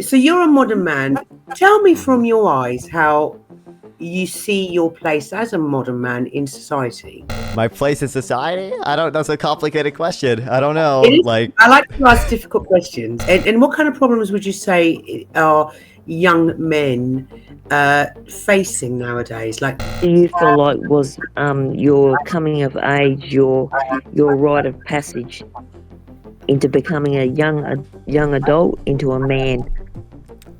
So you're a modern man. Tell me from your eyes how you see your place as a modern man in society. My place in society? I don't. That's a complicated question. I don't know. It is. Like, I like to ask difficult questions. And what kind of problems would you say are young men facing nowadays? Like, Do you feel like was your coming of age, your rite of passage into becoming a young adult into a man?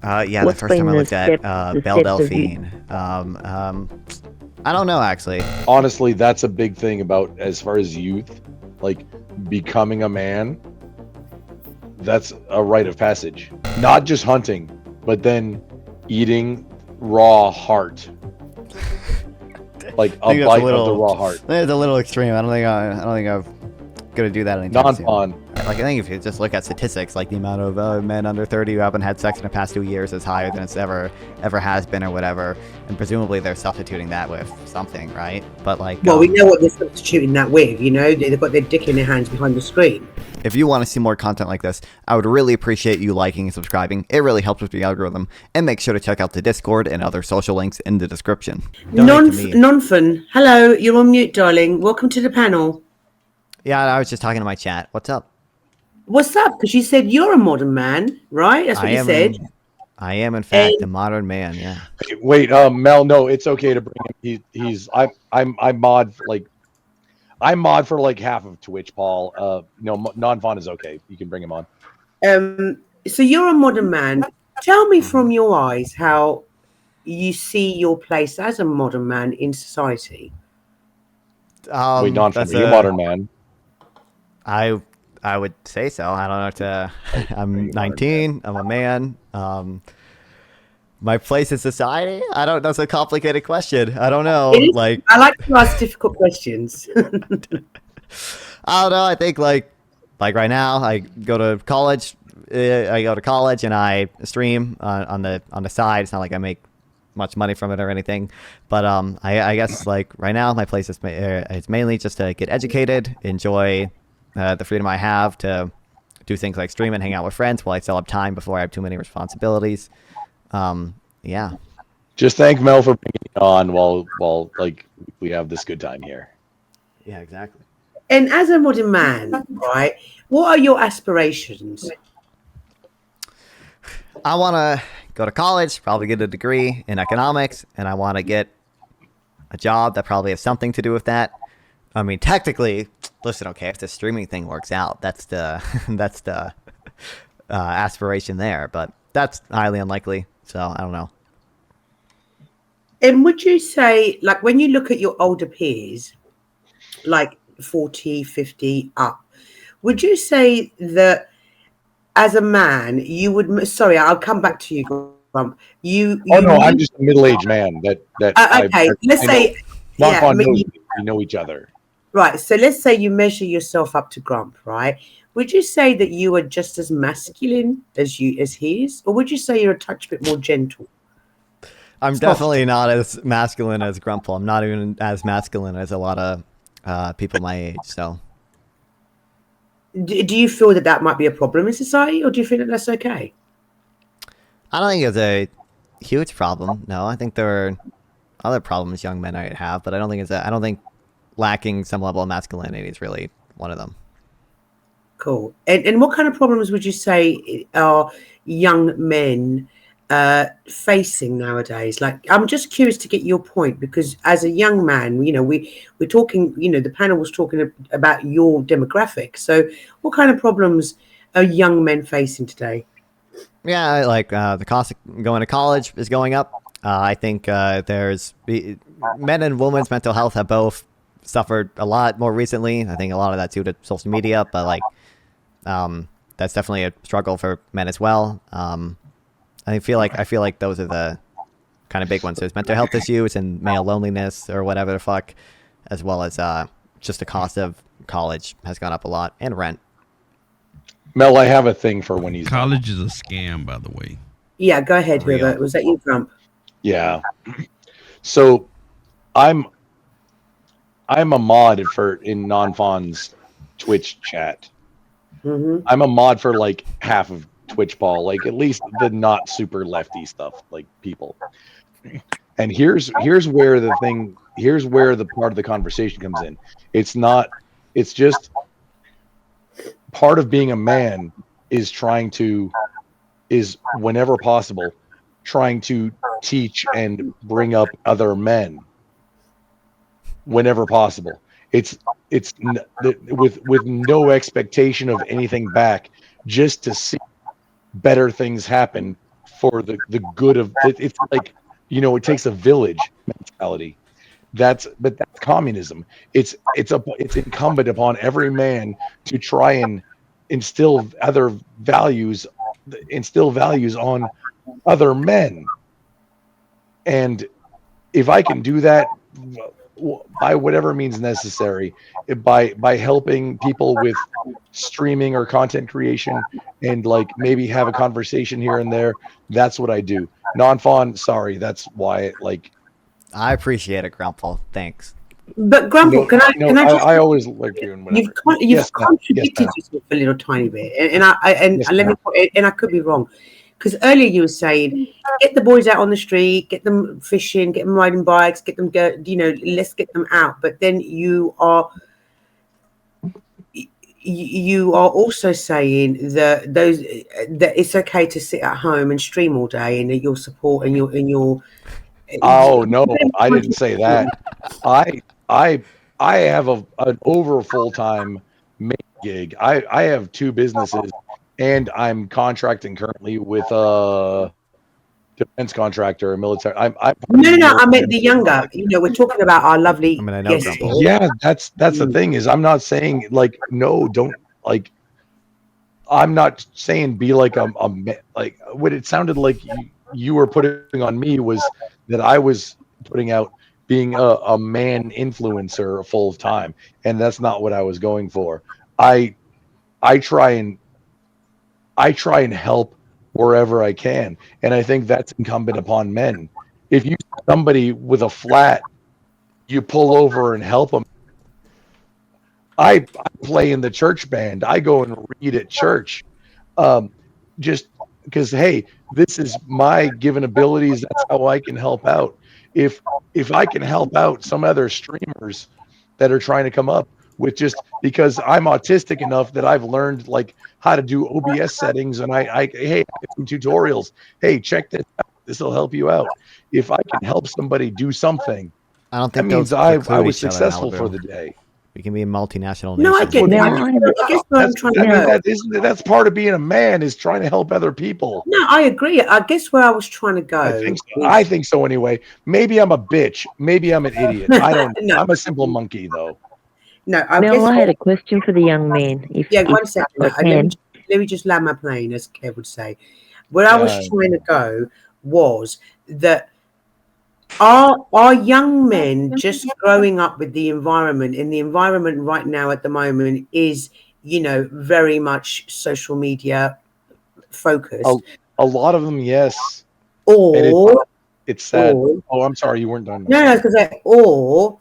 yeah, the What's first time been I the looked at the Belle steps of you? Delphine. I don't know actually. Honestly, that's a big thing about as far as youth, like becoming a man. That's a rite of passage. Not just hunting, but then eating raw heart. Like a bite of the raw heart. It's a little extreme. I don't think I'm gonna do that anytime soon. Nonfon. Like, I think if you just look at statistics, like the amount of men under 30 who haven't had sex in the past 2 years is higher than it's ever has been or whatever, and presumably they're substituting that with something, right? But like, well, we know what they're substituting that with. You know, they've got their dick in their hands behind the screen. if you want to see more content like this, I would really appreciate you liking and subscribing. It really helps with the algorithm. And make sure to check out the Discord and other social links in the description. Nonfon, hello, you're on mute, darling. Welcome to the panel. Yeah, I was just talking to my chat. What's up? What's up? Because you said you're a modern man, right? That's what you said. I am, in fact, a modern man. Yeah. Wait, Mel. No, it's okay to bring him. I mod for like half of Twitch, Paul. No, Nonfon is okay. You can bring him on. So you're a modern man. Tell me from your eyes how you see your place as a modern man in society. Wait, Nonfon, are you a modern man? I would say so. I don't know. I'm 19. I'm a man. My place in society? I don't. That's a complicated question. I don't know. Like, I like to ask difficult questions. I don't know. I think like right now, I go to college. And I stream on the side. It's not like I make much money from it or anything, but I guess like right now, my place is it's mainly just to get educated, enjoy the freedom I have to do things like stream and hang out with friends while I still have time before I have too many responsibilities. Yeah. Just thank Mel for bringing it on while like we have this good time here. Yeah, exactly. And as a modern man, right, what are your aspirations? I want to go to college, probably get a degree in economics, and I want to get a job that probably has something to do with that. I mean, technically, listen, okay, if the streaming thing works out, that's the aspiration there, but that's highly unlikely. So I don't know. And would you say, like, when you look at your older peers, like 40, 50 up, would you say that as a man, you would, sorry, I'll come back to you, Grump. I'm just a middle-aged man that okay, let's say, Nonfon knows we know each other. Right, so let's say you measure yourself up to Grump, right? Would you say that you are just as masculine as he is, or would you say you're a touch bit more gentle? I'm definitely not as masculine as Grumple. I'm not even as masculine as a lot of people my age. So, do you feel that might be a problem in society, or do you feel that that's okay? I don't think it's a huge problem. No, I think there are other problems young men might have, but I don't think lacking some level of masculinity is really one of them. Cool. And what kind of problems would you say are young men facing nowadays? Like, I'm just curious to get your point, because as a young man, you know, we're talking, you know, the panel was talking about your demographic. So what kind of problems are young men facing today? Yeah, like the cost of going to college is going up. I think there's men and women's mental health have both suffered a lot more recently. I think a lot of that's due to social media, but like that's definitely a struggle for men as well. I feel like those are the kind of big ones. There's mental health issues and male loneliness or whatever the fuck, as well as just the cost of college has gone up a lot, and rent. Mel, I have a thing for when he's college is a scam, by the way. Yeah, go ahead, Herbert. Was that you, Grump? Yeah. So I'm a mod in Nonfon's Twitch chat. Mm-hmm. I'm a mod for like half of Twitch Paul, like at least the not super lefty stuff, like people. And here's where the part of the conversation comes in. It's just part of being a man is whenever possible trying to teach and bring up other men whenever possible. It's with no expectation of anything back, just to see better things happen for the good of it. It's like, it takes a village mentality. That's communism. It's incumbent upon every man to try and instill values on other men. And if I can do that by whatever means necessary, by helping people with streaming or content creation, and like maybe have a conversation here and there, that's what I do. Nonfon, sorry, that's why I appreciate it, Grumple. Thanks. But Grumple, can I just? I always like you. You've contradicted yourself a little tiny bit, and let me. And I could be wrong, because earlier you were saying get the boys out on the street, get them fishing, get them riding bikes, get them let's get them out. But then you are also saying that it's okay to sit at home and stream all day, and that you'll support and you're. Oh no, I didn't say that. I have an over full-time main gig. I have two businesses, and I'm contracting currently with a defense contractor, a military. No, I meant the younger. We're talking about our lovely guest. Yeah, that's the thing is, I'm not saying like no, don't like. I'm not saying be like like what it sounded like you were putting on me was that I was putting out being a man influencer full time, and that's not what I was going for. I try and help wherever I can, and I think that's incumbent upon men. If you see somebody with a flat, you pull over and help them. I play in the church band. I go and read at church, just because hey, this is my given abilities. That's how I can help out. If I can help out some other streamers that are trying to come up with, just because I'm autistic enough that I've learned like how to do OBS settings, and I get some tutorials. Hey, check this out. This will help you out. If I can help somebody do something, I don't think that means I was successful for the day. We can be a multinational No, I nation. get that. I guess what I'm trying to that's part of being a man, is trying to help other people. No, I agree. I guess where I was trying to go. I think so anyway. Maybe I'm a bitch. Maybe I'm an idiot. I don't know. No. I'm a simple monkey, though. No, I had a question for the young man. One second. Let me just land my plane, as Kev would say. Where I was trying to go was that are young men just growing up with the environment, and the environment right now at the moment is, very much social media focused. A lot of them, yes. Or it's sad. I'm sorry, you weren't done. No, because or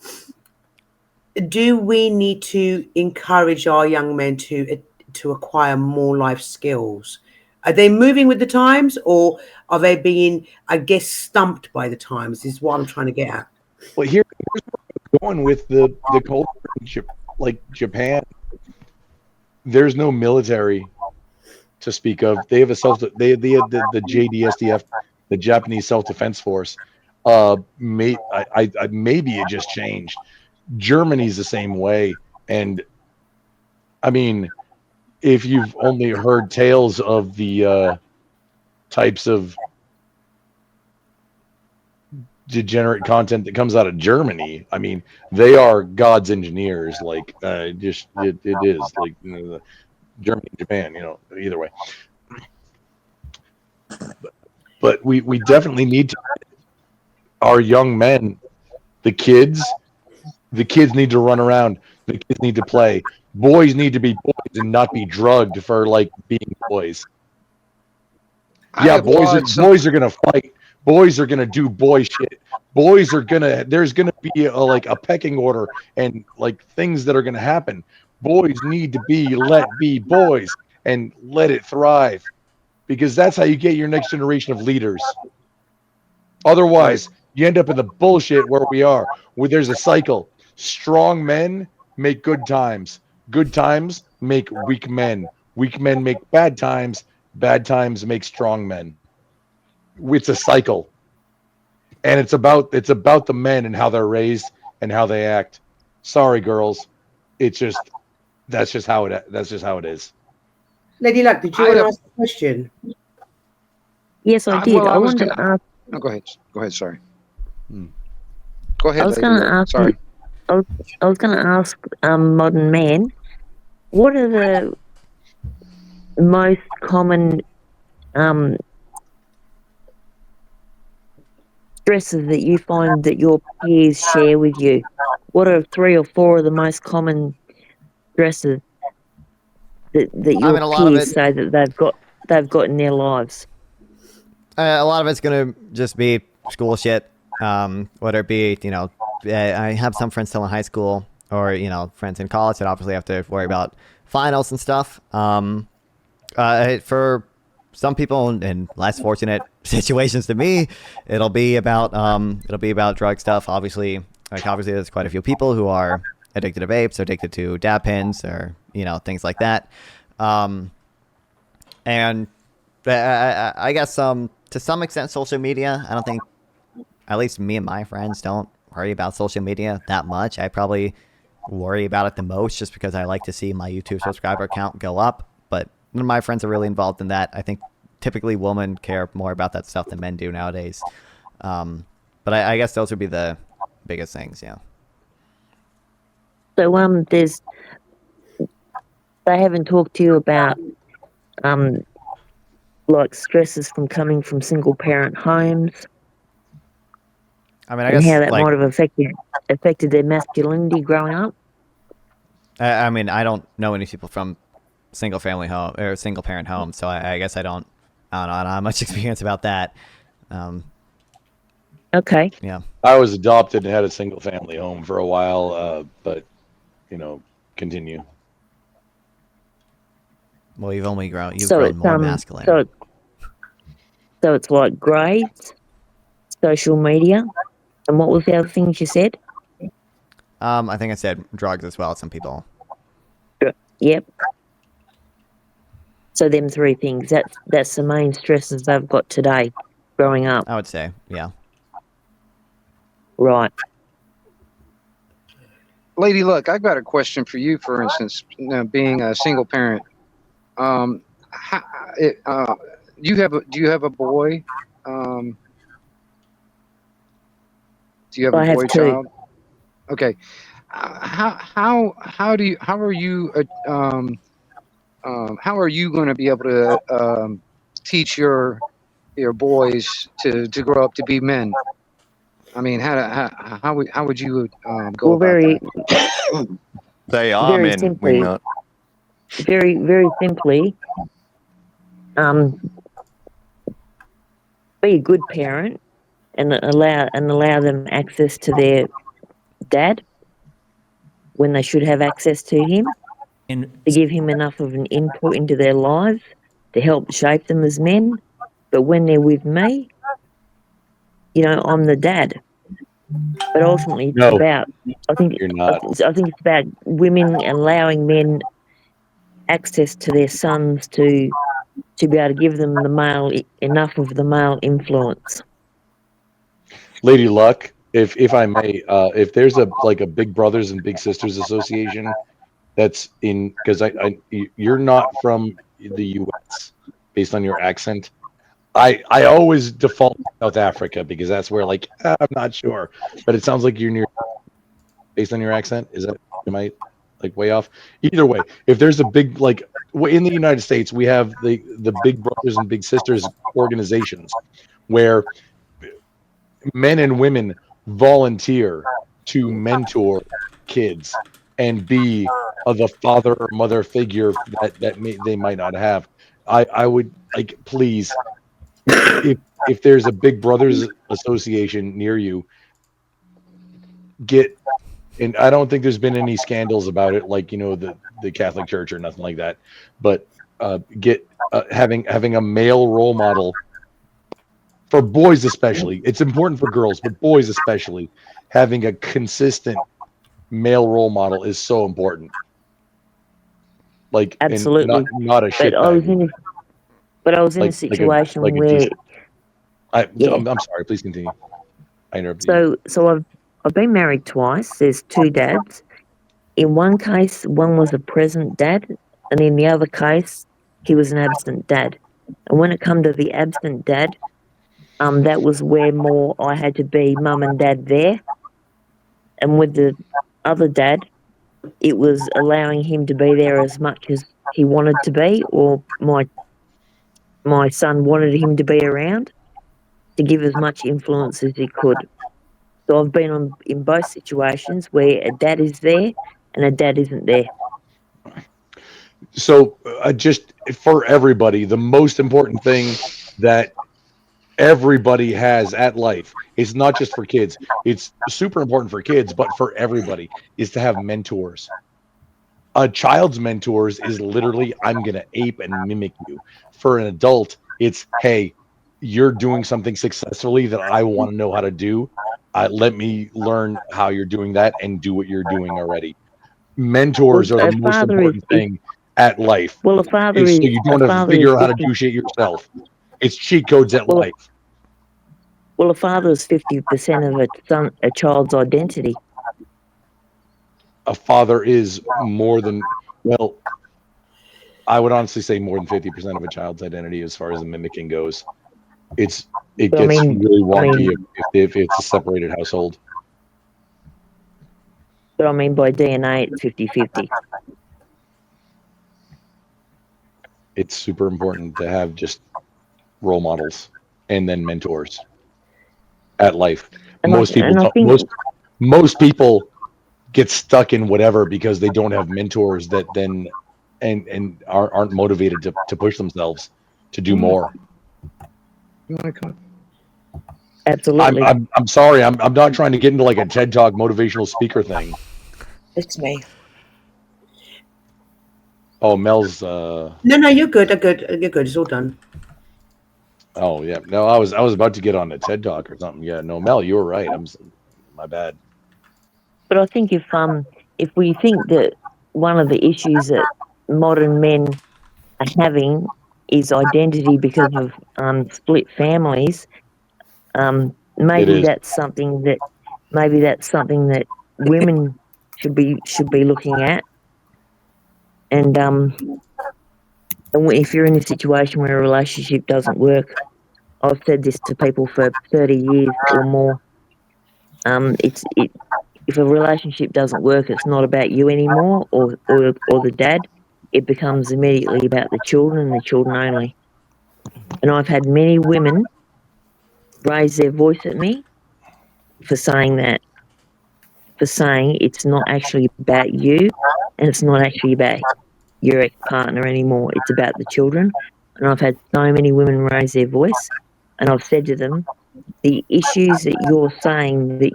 do we need to encourage our young men to acquire more life skills? Are they moving with the times, or are they being, I guess, stumped by the times? Is what I'm trying to get at. Well, here's where I'm going with the culture, like Japan. There's no military to speak of. They have they have the JDSDF, the Japanese Self-Defense Force. Maybe it just changed. Germany's the same way, and I mean, if you've only heard tales of the types of degenerate content that comes out of Germany, I mean, they are God's engineers. Like, it is like Germany and Japan. Either way. But we definitely need to. Our young men, the kids need to run around. The kids need to play. Boys need to be boys and not be drugged for like being boys. Yeah, boys are gonna fight. Boys are gonna do boy shit. There's gonna be a pecking order and like things that are gonna happen. Boys need to be let be boys and let it thrive. because that's how you get your next generation of leaders. Otherwise, you end up in the bullshit where we are, where there's a cycle. Strong men make good times. Good times make weak men. Weak men make bad times. Bad times make strong men. It's a cycle. And it's about the men and how they're raised and how they act. Sorry, girls. It's just that's just how it is. Lady Luck, did you want to ask a question? Yes, I did. Well, I I was wanted to ask. No, go ahead. Go ahead. Sorry. Go ahead. I was Lady going to Luck. ask. Sorry. I was going to ask modern man, what are the most common stresses that you find that your peers share with you? What are 3 or 4 of the most common stresses that your a lot of peers it. say that they've got in their lives? A lot of it's gonna just be school shit. Whether it be, I have some friends still in high school, or friends in college that obviously have to worry about finals and stuff. For some people in less fortunate situations than me, it'll be about drug stuff. Obviously, there's quite a few people who are addicted to vapes, or addicted to dab pens, or things like that. And I guess to some extent, social media. I don't think, at least me and my friends, don't worry about social media that much. I probably worry about it the most just because I like to see my YouTube subscriber count go up. But none of my friends are really involved in that. I think typically women care more about that stuff than men do nowadays. But I guess those would be the biggest things, yeah. So they haven't talked to you about like stresses from coming from single parent homes. I mean, and how that might have affected their masculinity growing up. I mean, I don't know any people from single family home or single parent homes, so I guess I don't have much experience about that. Okay. Yeah. I was adopted and had a single family home for a while, but continue. Well, you've grown more masculine. So it's like grades, social media, and what was the other things you said? I think I said drugs as well. Some people. Yep. So them 3 things. That's the main stresses they've got today, growing up. I would say, yeah. Right. Lady Luck, I've got a question for you. For instance, being a single parent, do you have a boy? Do you have a boy child? Okay. How are you going to be able to teach your boys to grow up to be men? I mean, how would you go about that? They are very men. Simply, we not. Very, very simply, be a good parent and allow them access to their dad when they should have access to him, and to give him enough of an input into their lives to help shape them as men. But when they're with me, I'm the dad. But ultimately, it's about, I think it's about women allowing men access to their sons to be able to give them enough of the male influence. Lady Luck, if I may, if there's a Big Brothers and Big Sisters Association that's in, because you're not from the U.S. based on your accent. I always default to South Africa because that's where I'm not sure, but it sounds like you're near based on your accent. Is that, am I way off? Either way, if there's a big in the United States, we have the Big Brothers and Big Sisters organizations where men and women volunteer to mentor kids and be the father or mother figure that they might not have. I would please, if there's a Big Brothers Association near you, and I don't think there's been any scandals about it, the Catholic Church or nothing like that, but get having a male role model for boys especially. It's important for girls, but boys especially. Having a consistent male role model is so important. Like, Absolutely. and not a But I was shitbag. I was in a Like situation like a where decent. Yeah. I'm sorry. Please continue. I interrupted you. so I've been married twice. There's two dads. In one case, one was a present dad, and in the other case, he was an absent dad. And when it come to the absent dad, that was where more I had to be mum and dad there. And with the other dad, it was allowing him to be there as much as he wanted to be, or my son wanted him to be around to give as much influence as he could. So I've been in both situations where a dad is there and a dad isn't there. So, just for everybody, the most important thing that everybody has at life, it's not just for kids, it's super important for kids, but for everybody, is to have mentors. A child's mentors is literally, I'm going to ape and mimic you. For an adult, it's, hey, you're doing something successfully that I want to know how to do. Let me learn how you're doing that and do what you're doing already. Mentors are the A most father important thing at life. well, a father Is is so you don't have to figure out how to do shit yourself. It's cheat codes at well, life. well, a father is 50% of a child's identity. A father is more than, well, I would honestly say more than 50% of a child's identity as far as the mimicking goes. It But I gets mean, really wonky if it's a separated household. but I mean by DNA, it's 50-50. It's super important to have just role models and then mentors at life. And Most people I don't, think, most people get stuck in whatever because they don't have mentors that then and aren't motivated to push themselves to do more. absolutely. I'm sorry. I'm not trying to get into like a TED Talk motivational speaker thing. It's me. Oh, Mel's. No, you're good. You're good. It's all done. Oh yeah. No, I was about to get on a TED Talk or something. Yeah. No, Mel, you were right. My bad. But I think if we think that one of the issues that modern men are having is identity because of split families, It maybe is. that's something that women should be looking at. And if you're in a situation where a relationship doesn't work, I've said this to people for 30 years or more. If a relationship doesn't work, it's not about you anymore or the dad. It becomes immediately about the children and the children only. And I've had many women raise their voice at me for saying that, for saying it's not actually about you and it's not actually about your ex-partner anymore. It's about the children. And I've had so many women raise their voice, and I've said to them, the issues that you're saying that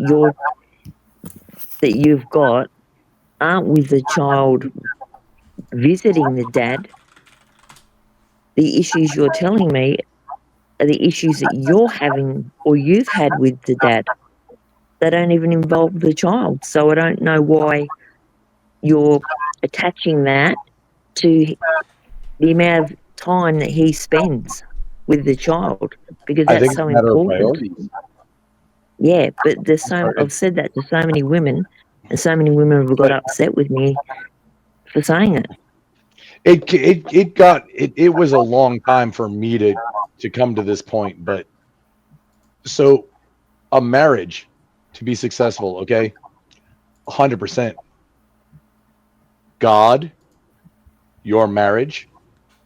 you've got aren't with the child visiting the dad. The issues you're telling me are the issues that you're having or you've had with the dad. They don't even involve the child. So I don't know why you're attaching that to the amount of time that he spends with the child, because I that's think it's so a matter of important. priorities. Yeah, but I've said that to so many women, and so many women have got upset with me for saying it. It was a long time for me to come to this point, but so a marriage to be successful, okay, 100%. God, your marriage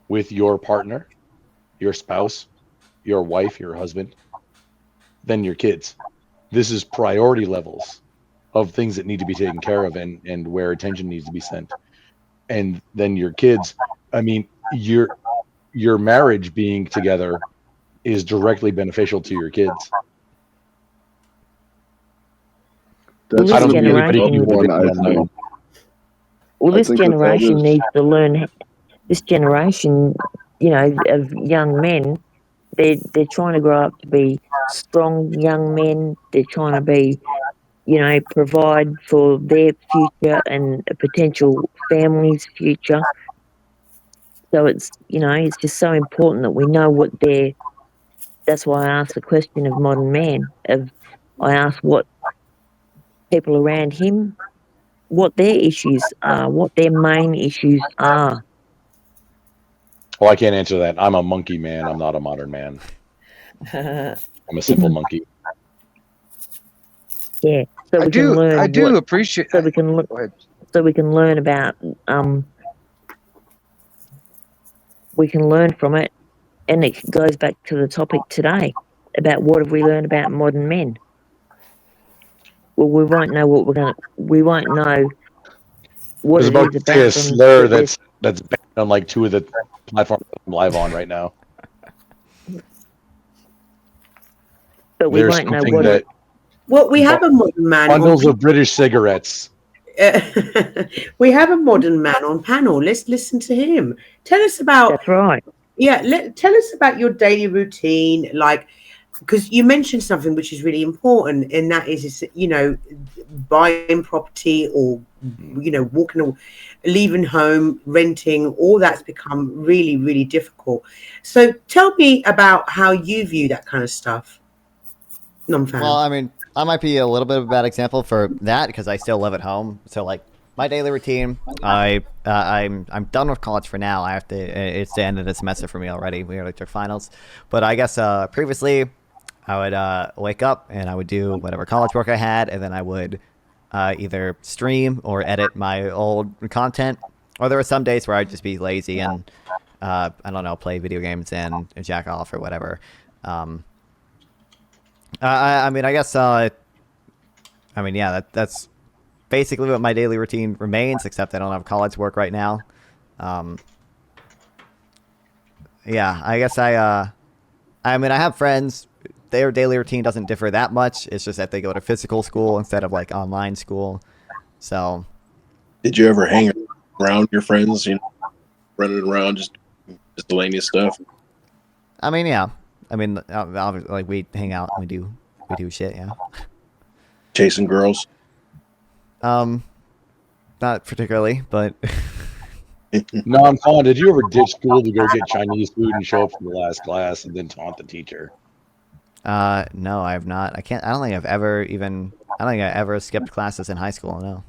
with your partner, your spouse, your wife, your husband, then your kids. This is priority levels of things that need to be taken care of and where attention needs to be sent. And then your kids. I mean, your marriage being together is directly beneficial to your kids. Well, I this don't think anybody generation, can debate on that. well, this generation needs to learn this generation, of young men, they're trying to grow up to be strong young men. They're trying to be, provide for their future and a potential family's future. So it's just so important that we know what they're. That's why I asked the question of modern man. I asked what people around him, what their issues are, what their main issues are. Well, I can't answer that. I'm a monkey man. I'm not a modern man. I'm a simple monkey. Yeah. So we can learn. I do appreciate. So we can look. So we can learn about. We can learn from it, and it goes back to the topic today about what have we learned about modern men. Well, we won't know what we're gonna. We won't know what it is about a slur that's banned on like 2 of the platforms I'm live on right now. But we won't know what that. Well, we have a modern man. Bundles of British cigarettes. We have a modern man on panel. Let's listen to him. Tell us about. That's right. Yeah, tell us about your daily routine, because you mentioned something which is really important, and that is buying property or leaving home, renting. All that's become really, really difficult. So tell me about how you view that kind of stuff. Nonfon. Well, I mean, I might be a little bit of a bad example for that because I still live at home. So, like, my daily routine, I'm done with college for now. It's the end of the semester for me already. We already took finals. But I guess previously I would wake up and I would do whatever college work I had, and then I would either stream or edit my old content. Or there were some days where I'd just be lazy and, I don't know, play video games and jack off or whatever. I mean, I guess, yeah, that's basically what my daily routine remains, except I don't have college work right now. Yeah, I guess I have friends. Their daily routine doesn't differ that much. It's just that they go to physical school instead of, like, online school. So. Did you ever hang around your friends, running around, just miscellaneous stuff? I mean, yeah. I mean, like, we hang out and we do shit, yeah. Chasing girls? Not particularly, but. Nonfon, did you ever ditch school to go get Chinese food and show up for the last class and then taunt the teacher? No, I have not. I don't think I ever skipped classes in high school, no.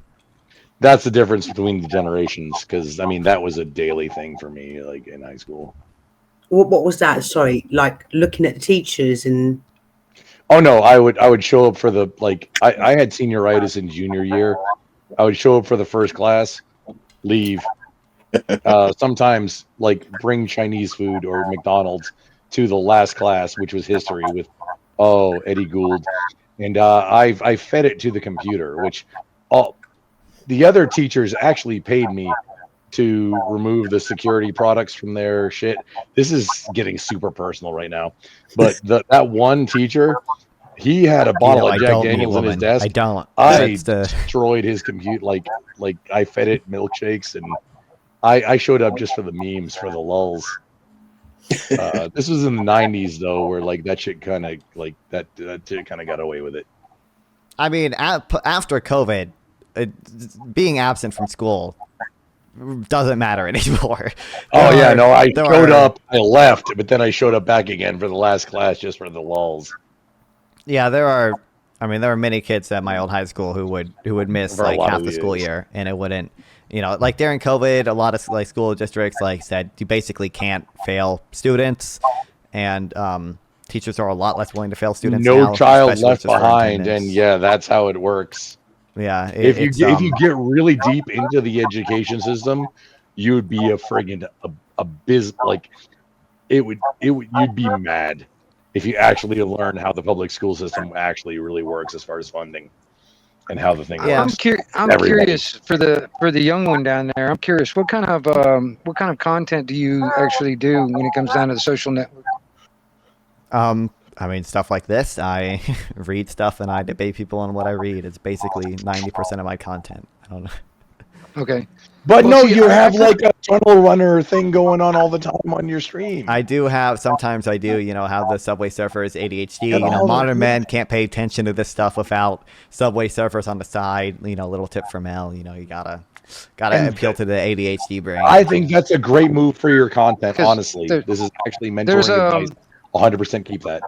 That's the difference between the generations, because, I mean, that was a daily thing for me, like, in high school. What was that? Sorry, like looking at the teachers and. Oh no, I would show up for I had senioritis in junior year. I would show up for the first class, leave. Sometimes bring Chinese food or McDonald's to the last class, which was history with Eddie Gould, and I fed it to the computer, which the other teachers actually paid me to remove the security products from their shit. This is getting super personal right now, but that one teacher, he had a bottle of Jack Daniels on his desk. I destroyed his computer. Like I fed it milkshakes, and I showed up just for the memes, for the lulls. This was in the 90s though, where that shit kind of that shit kind of got away with it. I mean, after COVID, being absent from school doesn't matter anymore. I showed up, I left, but then I showed up back again for the last class just for the lulls. Yeah, there are many kids at my old high school who would miss half the school year, and it wouldn't, during COVID, a lot of school districts said you basically can't fail students, and teachers are a lot less willing to fail students. No child left behind, and yeah, that's how it works. Yeah, if you get really deep into the education system, you would be a friggin' you'd be mad if you actually learn how the public school system actually really works as far as funding and how the thing works. I'm curious for the young one down there. I'm curious what kind of content do you actually do when it comes down to the social network? I mean, stuff like this. I read stuff and I debate people on what I read. It's basically 90% of my content. I don't know. Okay. But Well, no, see, you I have feel- like a tunnel runner thing going on all the time on your stream. I do have sometimes I do, have the Subway Surfers ADHD. Yeah, all Modern the- men can't pay attention to this stuff without Subway Surfers on the side. Little tip from Mel. You gotta And appeal to the ADHD brain. I think that's a great move for your content. 'Cause Honestly, there- this is actually there's, mentoring advice. 100% keep that.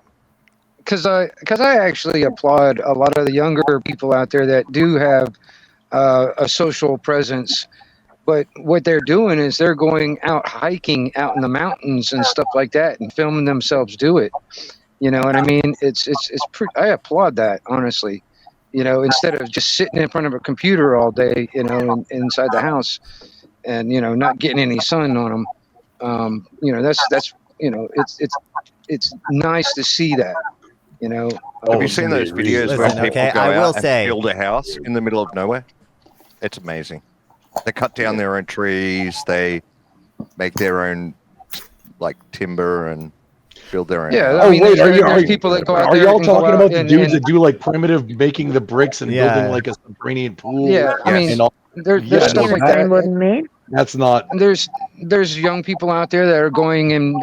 because I actually applaud a lot of the younger people out there that do have a social presence, but what they're doing is they're going out hiking out in the mountains and stuff like that and filming themselves do it. You know what I mean? It's I applaud that, honestly. Instead of just sitting in front of a computer all day, inside the house, and not getting any sun on them. That's it's nice to see that. Have you seen those videos where Listen, people okay, go I will out and say- build a house in the middle of nowhere? It's amazing. They cut down their own trees. They make their own timber and build their own. Yeah, house. I mean, wait, there's people that go out are there y'all and go talking out about the and- dudes and- that do like primitive making the bricks and Yeah. building like a subterranean pool? Yeah, I mean, and all, there's Yeah, stuff no, like that- that. Modern man. that's not. There's young people out there that are going and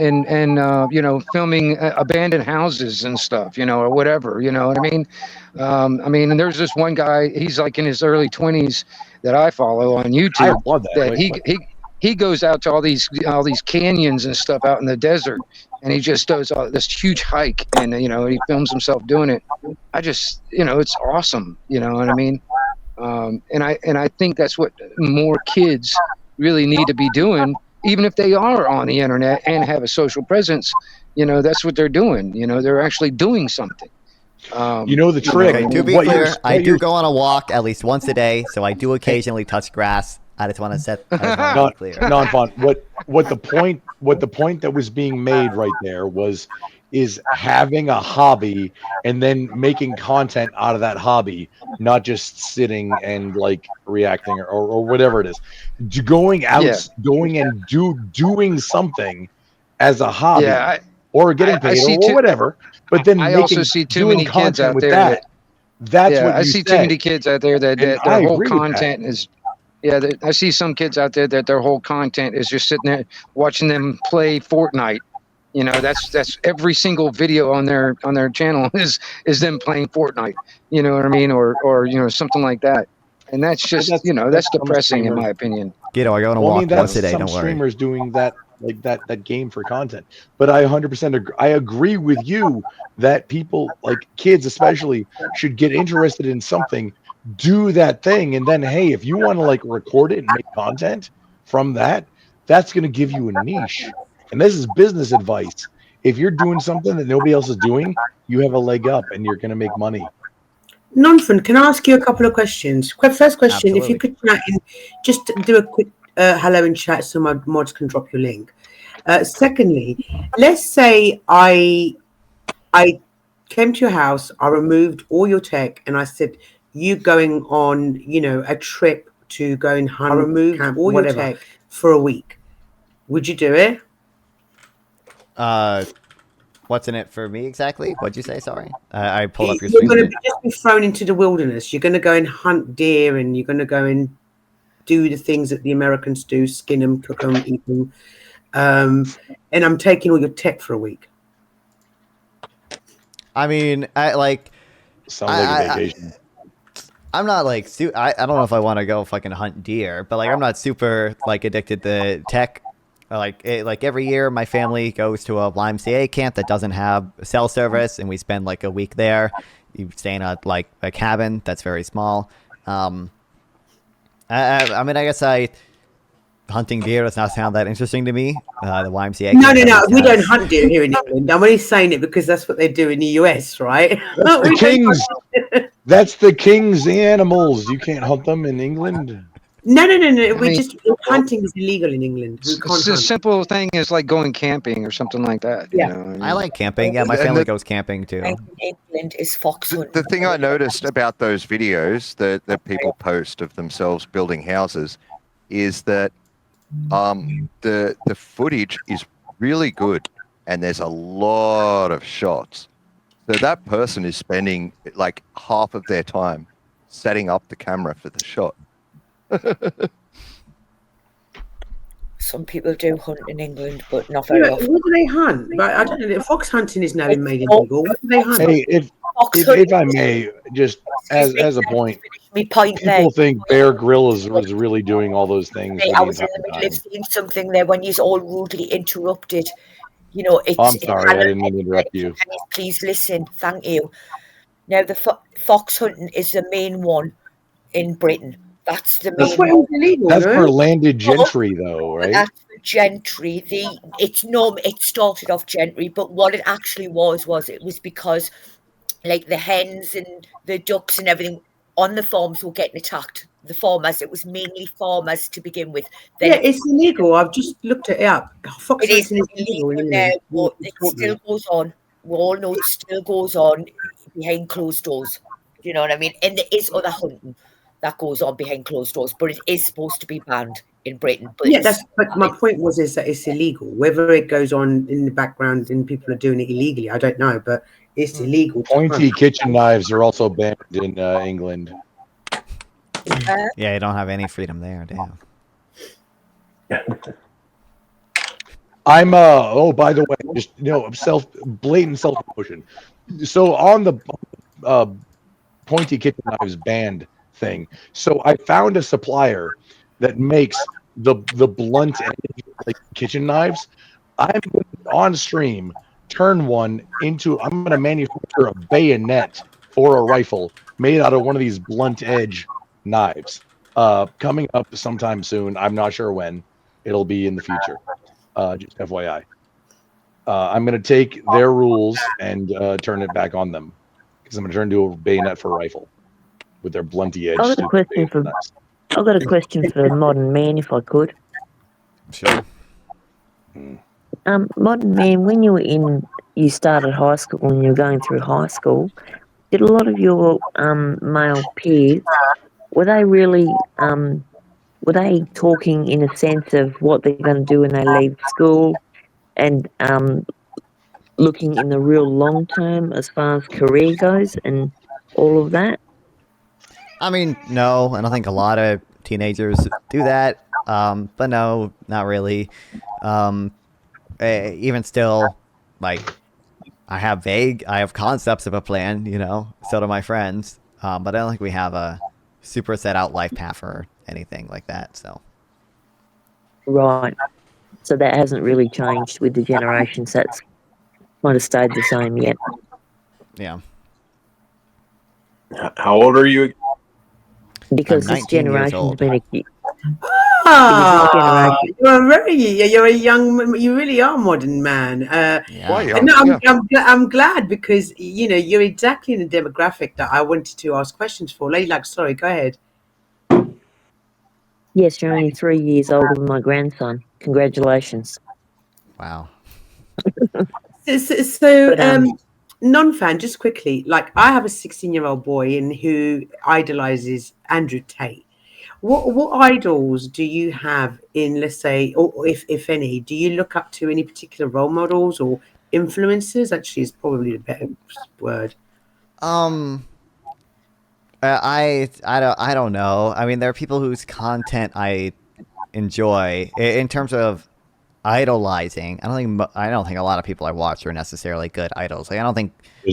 filming abandoned houses and stuff, or whatever. You know what I mean? And there's this one guy. He's like in his early 20s that I follow on I YouTube. love that. That Wait, he goes out to all these canyons and stuff out in the desert, and he just does this huge hike, and he films himself doing it. I just it's awesome. You know what I mean? And I think that's what more kids really need to be doing, even if they are on the internet and have a social presence. That's what they're doing. They're actually doing something. the trick. Okay, to be what clear, you're- I what do you're- go on a walk at least once a day, so I do occasionally touch grass. I just want to be clear. Nonfon. What the point that was being made right there is having a hobby and then making content out of that hobby, not just sitting and reacting or whatever it is. Going out, going and doing something as a hobby, Yeah, or getting I paid see or too- whatever. But then I making, also see too doing many kids content out with there that. That's what I you see said. too many kids out there that And their I whole agree with that. content is. Yeah, I see some kids out there that their whole content is just sitting there watching them play Fortnite. That's every single video on their channel is them playing Fortnite. You know what I mean, or something like that. And that's just that's that's some depressing in streamers. my opinion. Guido, I go on a Well, walk I mean, that's once a day. some Don't worry. streamers doing that, that game for content. But I 100% agree. I agree with you that people, kids especially, should get interested in something, do that thing, and then hey, if you want to record it and make content from that, that's going to give you a niche. And this is business advice. If you're doing something that nobody else is doing, you have a leg up, and you're going to make money. Nonfon, can I ask you a couple of questions? First question, if Absolutely. you could just do a quick hello in chat so my mods can drop your link. Secondly, let's say I came to your house, I removed all your tech, and I said, you going on, a trip to go and hunt, I removed all your tech for a week. Would you do it? What's in it for me exactly? What'd you say? Sorry, I pulled up your You're stream. going to just be thrown into the wilderness. You're going to go and hunt deer, and you're going to go and do the things that the Americans do: skin them, cook them, eat them. And I'm taking all your tech for a week. I mean, I Sounds like a vacation. I'm not I don't know if I want to go fucking hunt deer, but I'm not super addicted to tech. Every year, my family goes to a YMCA camp that doesn't have cell service, and we spend a week there. You stay in a cabin that's very small. I mean, I guess hunting deer does not sound that interesting to me. The YMCA. No, camp no, always we has- don't hunt deer here in England. I'm only saying it because that's what they do in the US, right? That's the We don't king's. hunt- That's the king's animals. You can't hunt them in England. No. mean, Hunting is illegal in England. We can't It's a hunt. simple thing as going camping or something like that. Yeah. I like camping. Yeah, my And family the- goes camping too. In England is fox hunting. The thing I noticed about those videos that people post of themselves building houses is that the footage is really good, and there's a lot of shots. So that person is spending half of their time setting up the camera for the shot. some people do hunt in England, but not Yeah, very what often. do they hunt? But I don't know. Fox hunting is now made Oh, illegal. What do they hunt? Hey, Fox if hunting. I may, just Excuse me, as a let me point, finish my point there. people think Bear Grylls was really doing all those things for I the was in entire the middle of time. saying something there when you're all rudely interrupted. You know, it's. I'm sorry, I didn't mean to interrupt you. Please listen. Thank you. Now, the fox hunting is the main one in Britain. That's the That's main what it one. was illegal, That's no? for landed gentry, though, right? That's for gentry. It started off gentry, but what it actually was it was because like the hens and the ducks and everything on the farms were getting attacked. The farmers, it was mainly farmers to begin with. Then Yeah, it's illegal. I've just looked it up. Fox it is hunting is illegal in now, England. but it still goes on. We all know it still goes on behind closed doors. Do you know what I mean? And there is other hunting that goes on behind closed doors, but it is supposed to be banned in Britain. But Yeah, but my point is that it's illegal. Whether it goes on in the background and people are doing it illegally, I don't know, but it's illegal. Pointy kitchen knives are also banned in England. Yeah, you don't have any freedom there. Damn. I'm oh, by the way, just blatant self promotion. So on the pointy kitchen knives banned thing, so I found a supplier that makes the blunt edge like kitchen knives. I'm on stream turn one into I'm going to manufacture a bayonet for a rifle made out of one of these blunt edge knives. Coming up sometime soon. I'm not sure when. It'll be in the future. Just FYI. I'm going to take their rules and turn it back on them because I'm going to turn into a bayonet for a rifle with their blunty edge. I've got a question for Modern Man, if I could. Sure. Modern Man, when you started high school and you were going through high school, did a lot of your male peers, were they really were they talking in a sense of what they're going to do when they leave school and looking in the real long term as far as career goes and all of that? I mean, no, I don't think a lot of teenagers do that. But no, not really. Even still, like, I have concepts of a plan, so do my friends. But I don't think we have a super set out life path or anything like that, so. Right. So that hasn't really changed with the generations. That's might have stayed the same yet. Yeah. How old are you? Because I'm this 19 years generation's old. been You're a young. You really are a modern man. Yeah. No, I'm glad because you're exactly in the demographic that I wanted to ask questions for. Layla, sorry, go ahead. Yes, you're only 3 years older than my grandson. Congratulations. Wow. So, non-fan, just quickly, like I have a 16-year-old boy who idolizes Andrew Tate. What idols do you have in, let's say, or if any, do you look up to any particular role models or influencers? Actually, is probably the better word. I don't know. I mean, there are people whose content I enjoy in terms of idolizing. I don't think a lot of people I watch are necessarily good idols. Like, I don't think I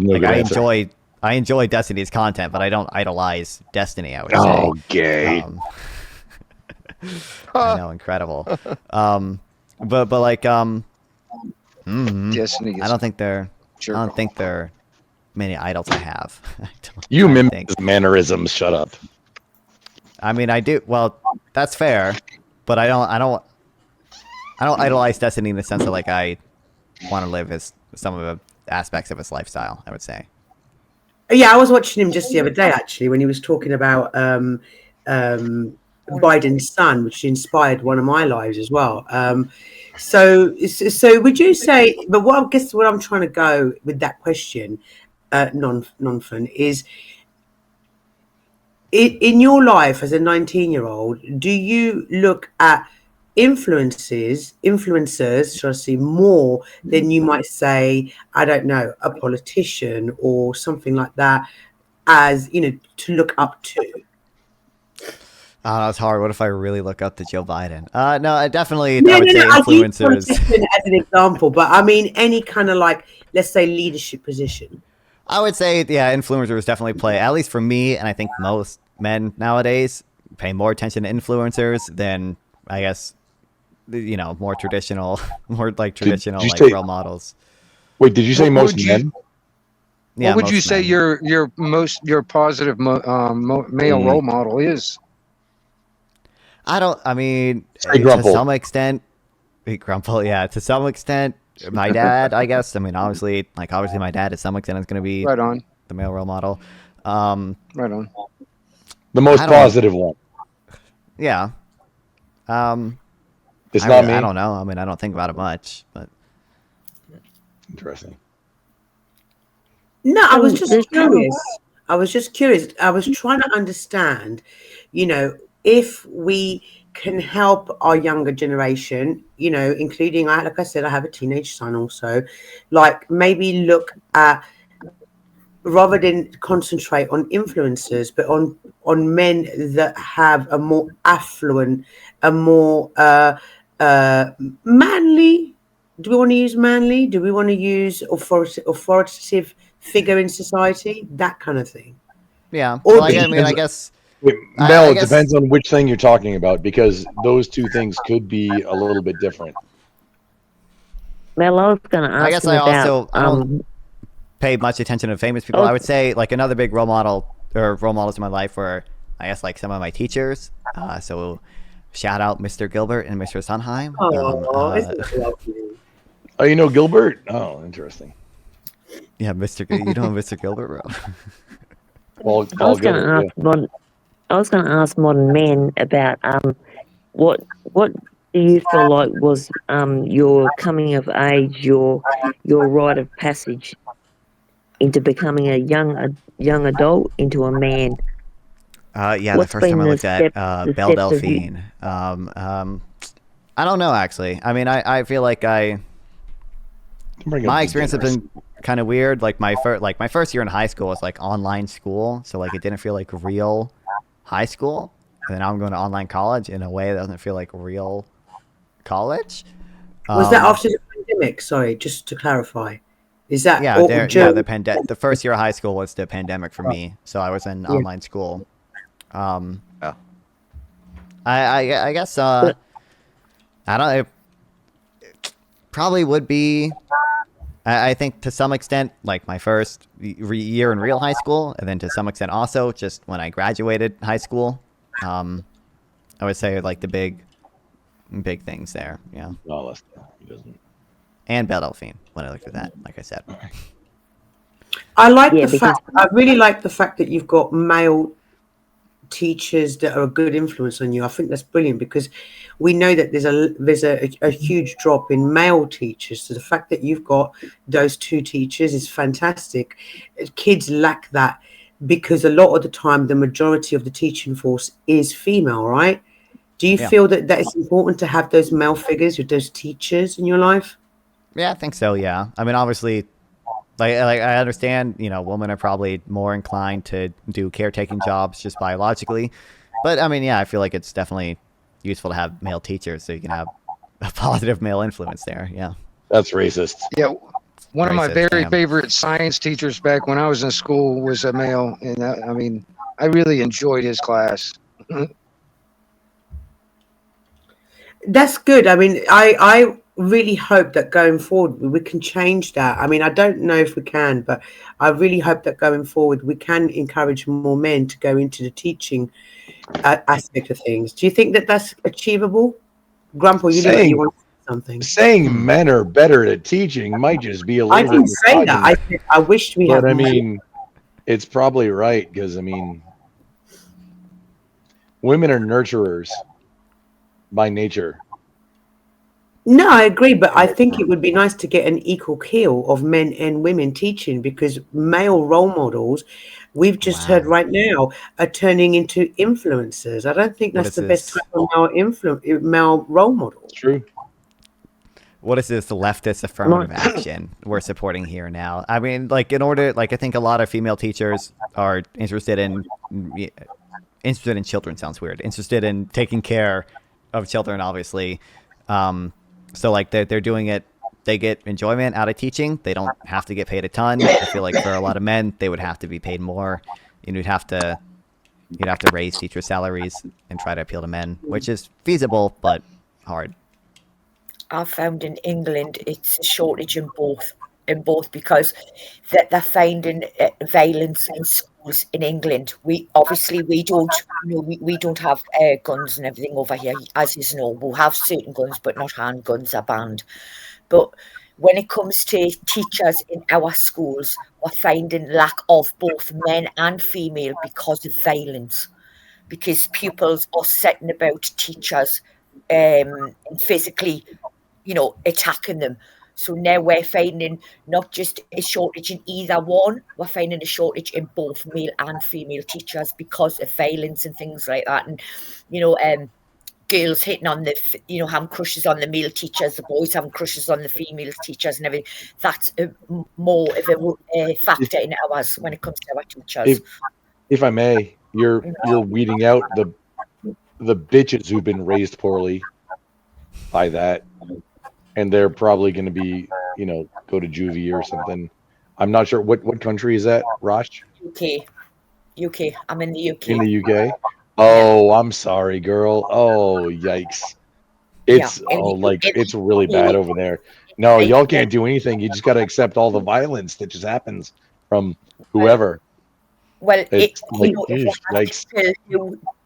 enjoy Destiny's content, but I don't idolize Destiny, I would say. Oh, gay. I know, incredible. But like Destiny. I don't think there are many idols I have. You mimic his mannerisms. Shut up. I mean, I do. Well, that's fair, but I don't idolize Destiny in the sense that like I want to live some of the aspects of his lifestyle, I would say. Yeah, I was watching him just the other day actually when he was talking about Biden's son, which inspired one of my lives as well. So would you say? But what I'm trying to go with that question, Nonfon, is in your life as a 19-year-old, do you look at influencers, shall I say, more than you might say, I don't know, a politician or something like that, as to look up to? Oh, it's hard. What if I really look up to Joe Biden? No, I definitely, No, I would no, say no. I use influencers. politician as an example, but I mean any kind of like, let's say, leadership position. I would say, yeah, influencers definitely play, at least for me, and I think most men nowadays pay more attention to influencers than, I guess, more traditional, more like traditional you like say- role models. Wait, did you say What most would you- men? Yeah, what would you most say men. your positive male role model is? I mean, Say to Grumple. some extent, Grumple, yeah, to some extent, my dad, I guess. I mean, obviously my dad to some extent is going to be Right on. the male role model. Right on. The most I don't- positive one. Yeah. It's not me. I don't know. I mean, I don't think about it much, but Interesting. No, I was There's just curious. I was just curious. I was trying to understand, if we can help our younger generation, including, like I said, I have a teenage son also, like maybe look at, rather than concentrate on influencers, but on men that have a more affluent, a more manly. Do we want to use manly? Do we want to use authoritative figure in society? That kind of thing. yeah. Or Well, I guess. Wait, I Mel, it guess- depends on which thing you're talking about because those two things could be a little bit different. Mel, I was going to ask I guess him I about. also I don't pay much attention to famous people. I would say like another big role model or role models in my life were, I guess, like some of my teachers. So shout out Mr. Gilbert and Mr. Sunheim. Isn't that lovely? Oh, you know Gilbert? Oh, interesting. Yeah, Mr. You know Mr. Gilbert, bro. I was going to ask modern men about what do you feel like was your coming of age, your rite of passage into becoming a young adult into a man? Yeah, What's the first time I been the looked at steps- the Belle steps of you- Delphine. I don't know actually. I mean, I feel like my experience has been kind of weird. Like my first year in high school was like online school, so like it didn't feel like real high school. And then now I'm going to online college in a way that doesn't feel like real college. Was that after the pandemic? Sorry, just to clarify. Is that the first year of high school was the pandemic for me, so I was in online school. I guess I don't know. It probably would be. I think to some extent, like my first year in real high school, and then to some extent also just when I graduated high school. I would say like the big things there. Yeah. No, he doesn't. And Belle Delphine when I looked at that, like I said. I really like the fact that you've got male teachers that are a good influence on you. I think that's brilliant because we know that there's a huge drop in male teachers. So the fact that you've got those two teachers is fantastic. Kids lack that because a lot of the time the majority of the teaching force is female, right? Do you feel that it's important to have those male figures with those teachers in your life? Yeah, I think so. Yeah, I mean, obviously, like I understand, women are probably more inclined to do caretaking jobs just biologically, but I mean, yeah, I feel like it's definitely useful to have male teachers so you can have a positive male influence there. Yeah, that's racist. Yeah, one of my very damn. favorite science teachers back when I was in school was a male, and I mean, I really enjoyed his class. That's good. I mean, I really hope that going forward we can change that. I mean, I don't know if we can, but I really hope that going forward we can encourage more men to go into the teaching aspect of things. Do you think that that's achievable? Grandpa, you look like you want to say something. Saying men are better at teaching might just be a little I didn't say that. I said I wished we had. But I mean, it's probably right because I mean, women are nurturers by nature. No, I agree, but I think it would be nice to get an equal keel of men and women teaching because male role models, we've just heard right now, are turning into influencers. I don't think that's the best type of male role model. It's true. What is this leftist affirmative action we're supporting here now? I mean, like I think a lot of female teachers are interested in interested in children sounds weird. Interested in taking care of children, obviously. So like they're doing it. They get enjoyment out of teaching. They don't have to get paid a ton. I feel like for a lot of men, they would have to be paid more. You'd have to raise teacher salaries and try to appeal to men, which is feasible but hard. I've found in England it's a shortage in both because they're finding violence in schools in England. We don't, we don't have guns and everything over here, as you know. We'll have certain guns, but not handguns are banned. But when it comes to teachers in our schools, we're finding lack of both men and female because of violence, because pupils are setting about teachers and physically, attacking them. So now we're finding not just a shortage in either one, we're finding a shortage in both male and female teachers because of violence and things like that. And, girls hitting on having crushes on the male teachers, the boys having crushes on the female teachers and everything. That's more of a factor in ours when it comes to our teachers. If I may, you're weeding out the bitches who've been raised poorly by that. And they're probably going to be, go to juvie or something. I'm not sure. What country is that, Rosh? UK. I'm in the UK. In the UK? Oh, I'm sorry, girl. Oh, yikes. It's really bad over there. No, y'all can't do anything. You just got to accept all the violence that just happens from whoever. Well, yikes.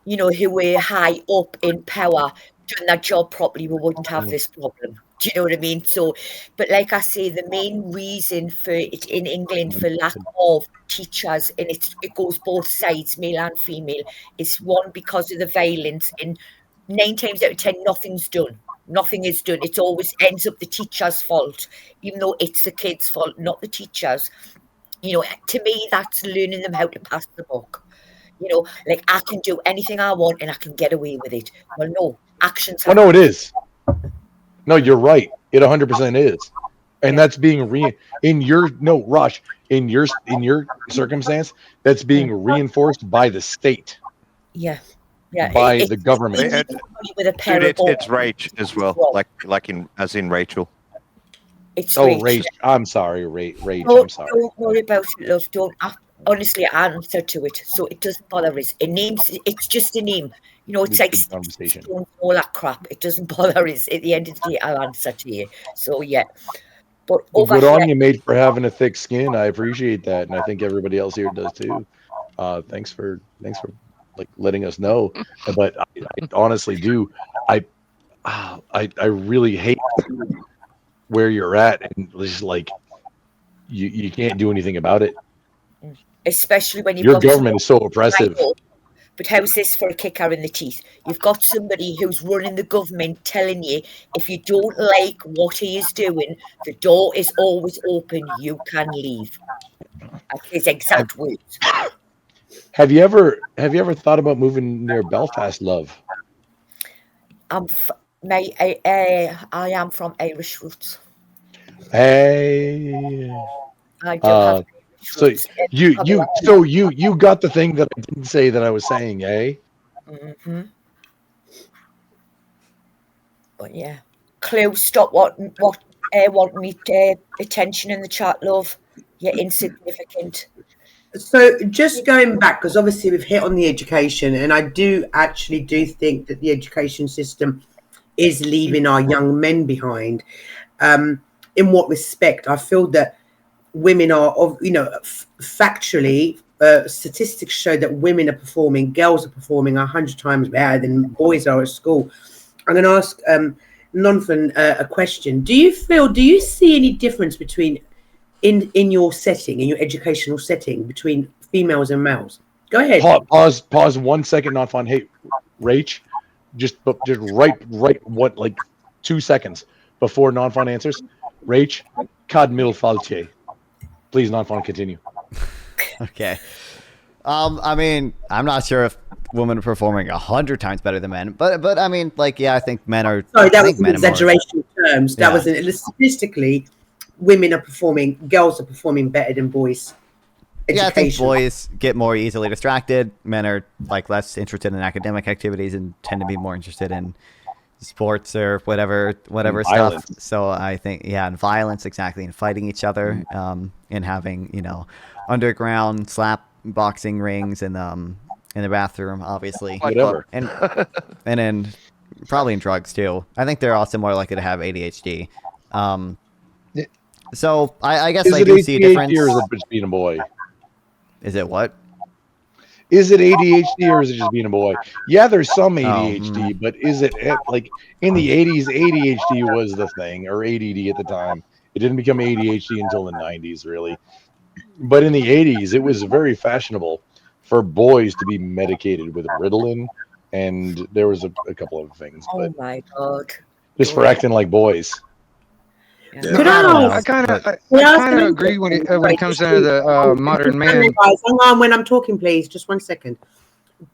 Who were high up in power doing that job properly, we wouldn't have this problem. Do you know what I mean? So, but like I say, the main reason for it in England for lack of teachers, and it goes both sides, male and female, is one, because of the violence, and 9 times out of 10, nothing's done. Nothing is done. It always ends up the teacher's fault, even though it's the kids' fault, not the teacher's. To me, that's learning them how to pass the buck. Like I can do anything I want and I can get away with it. Well, no, actions. Oh, no, it is. No, you're right. It 100% is. And that's being Rush, in your circumstance, that's being reinforced by the state. Yeah. By the government. It's Rach as well, like in Rachel. It's Rach. I'm sorry, Rach. I'm sorry. Don't worry about it, love. Don't. Honestly, I answer to it, so it doesn't bother us. It's just a name. It's like conversation. All that crap. It doesn't bother us. At the end of the day, I'll answer to you. So yeah. But good on you, mate, for having a thick skin. I appreciate that, and I think everybody else here does too. Thanks for letting us know. But I honestly do. I really hate where you're at, and just you can't do anything about it. Especially when your government is so oppressive. But how's this for a kicker in the teeth? You've got somebody who's running the government telling you if you don't like what he is doing, the door is always open. You can leave. That's his exact words. Have you ever thought about moving near Belfast, love? I am from Irish roots. Hey. I do have. So you got the thing that I didn't say that I was saying, eh? Mm-hmm. But yeah, Clue, stop want me attention in the chat, love. You're insignificant. So just going back, because obviously we've hit on the education, and I do think that the education system is leaving our young men behind. In what respect? I feel that women are, factually, statistics show that girls are performing 100 times better than boys are at school. I'm going to ask Nonfon a question. Do you see any difference between in your setting, in your educational setting, between females and males? Go ahead. Pause 1 second, Nonfon. Hey, Rach, just right what 2 seconds before Nonfon answers. Rach, cad mil faltier. Please, Nonfon, continue. Okay. I mean, I'm not sure if women are performing 100 times better than men, but I mean, I think men are. Sorry, that was an exaggeration of terms. That was statistically, girls are performing better than boys. Yeah, I think education. boys get more easily distracted. Men are like less interested in academic activities and tend to be more interested in sports or whatever And stuff. violence. So I think, yeah, and violence, exactly, and fighting each other, and having, you know, underground slap boxing rings in the bathroom, obviously, Whatever. and then probably in drugs too. I think they're also more likely to have ADHD. Yeah. So I guess Is I it do see a ADHD difference. or is it just being a boy? Is it what? Is it ADHD or is it just being a boy? Yeah, there's some Oh, ADHD, but is it like in the 80s, ADHD was the thing, or ADD at the time. It didn't become ADHD until the 90s, really. But in the 80s, it was very fashionable for boys to be medicated with Ritalin, and there was a couple of things, Oh but my God. just for acting like boys. Yeah. No, Could I know, I kind of but- Can I I ask kind an of agree when it interesting- comes down to the modern man. Guys, hang on when I'm talking, please. Just 1 second.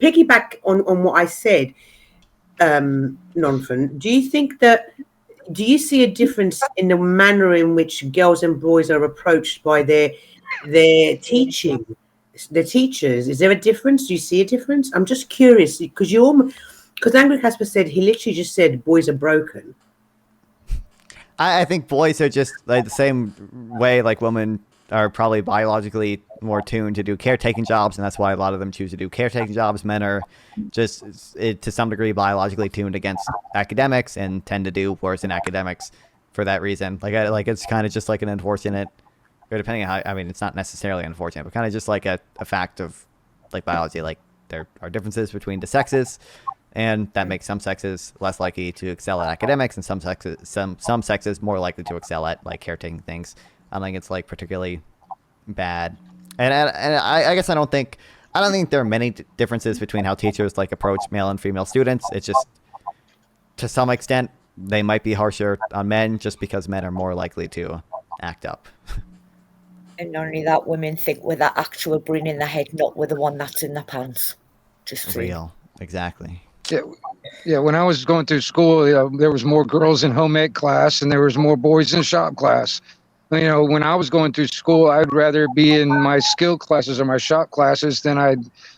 Piggyback on what I said, Nonfon. Do you see a difference in the manner in which girls and boys are approached by their teaching, the teachers? Is there a difference? Do you see a difference? I'm just curious because Angry Casper said he literally just said boys are broken. I think boys are just like the same way like women are probably biologically more tuned to do caretaking jobs, and that's why a lot of them choose to do caretaking jobs. Men are just to some degree biologically tuned against academics and tend to do worse in academics for that reason. Like it's kind of just like an unfortunate, or depending on how, I mean, it's not necessarily unfortunate, but kind of just like a fact of like biology. Like there are differences between the sexes, and that makes some sexes less likely to excel at academics, and some sexes more likely to excel at like caretaking things. I don't think it's like particularly bad, and I guess I don't think there are many differences between how teachers like approach male and female students. It's just to some extent they might be harsher on men just because men are more likely to act up. And not only that, women think with that actual brain in their head, not with the one that's in their pants. Just saying. Real, exactly. Yeah. When I was going through school, there was more girls in home ec class, and there was more boys in shop class. You know, when I was going through school, I'd rather be in my skill classes or my shop classes than I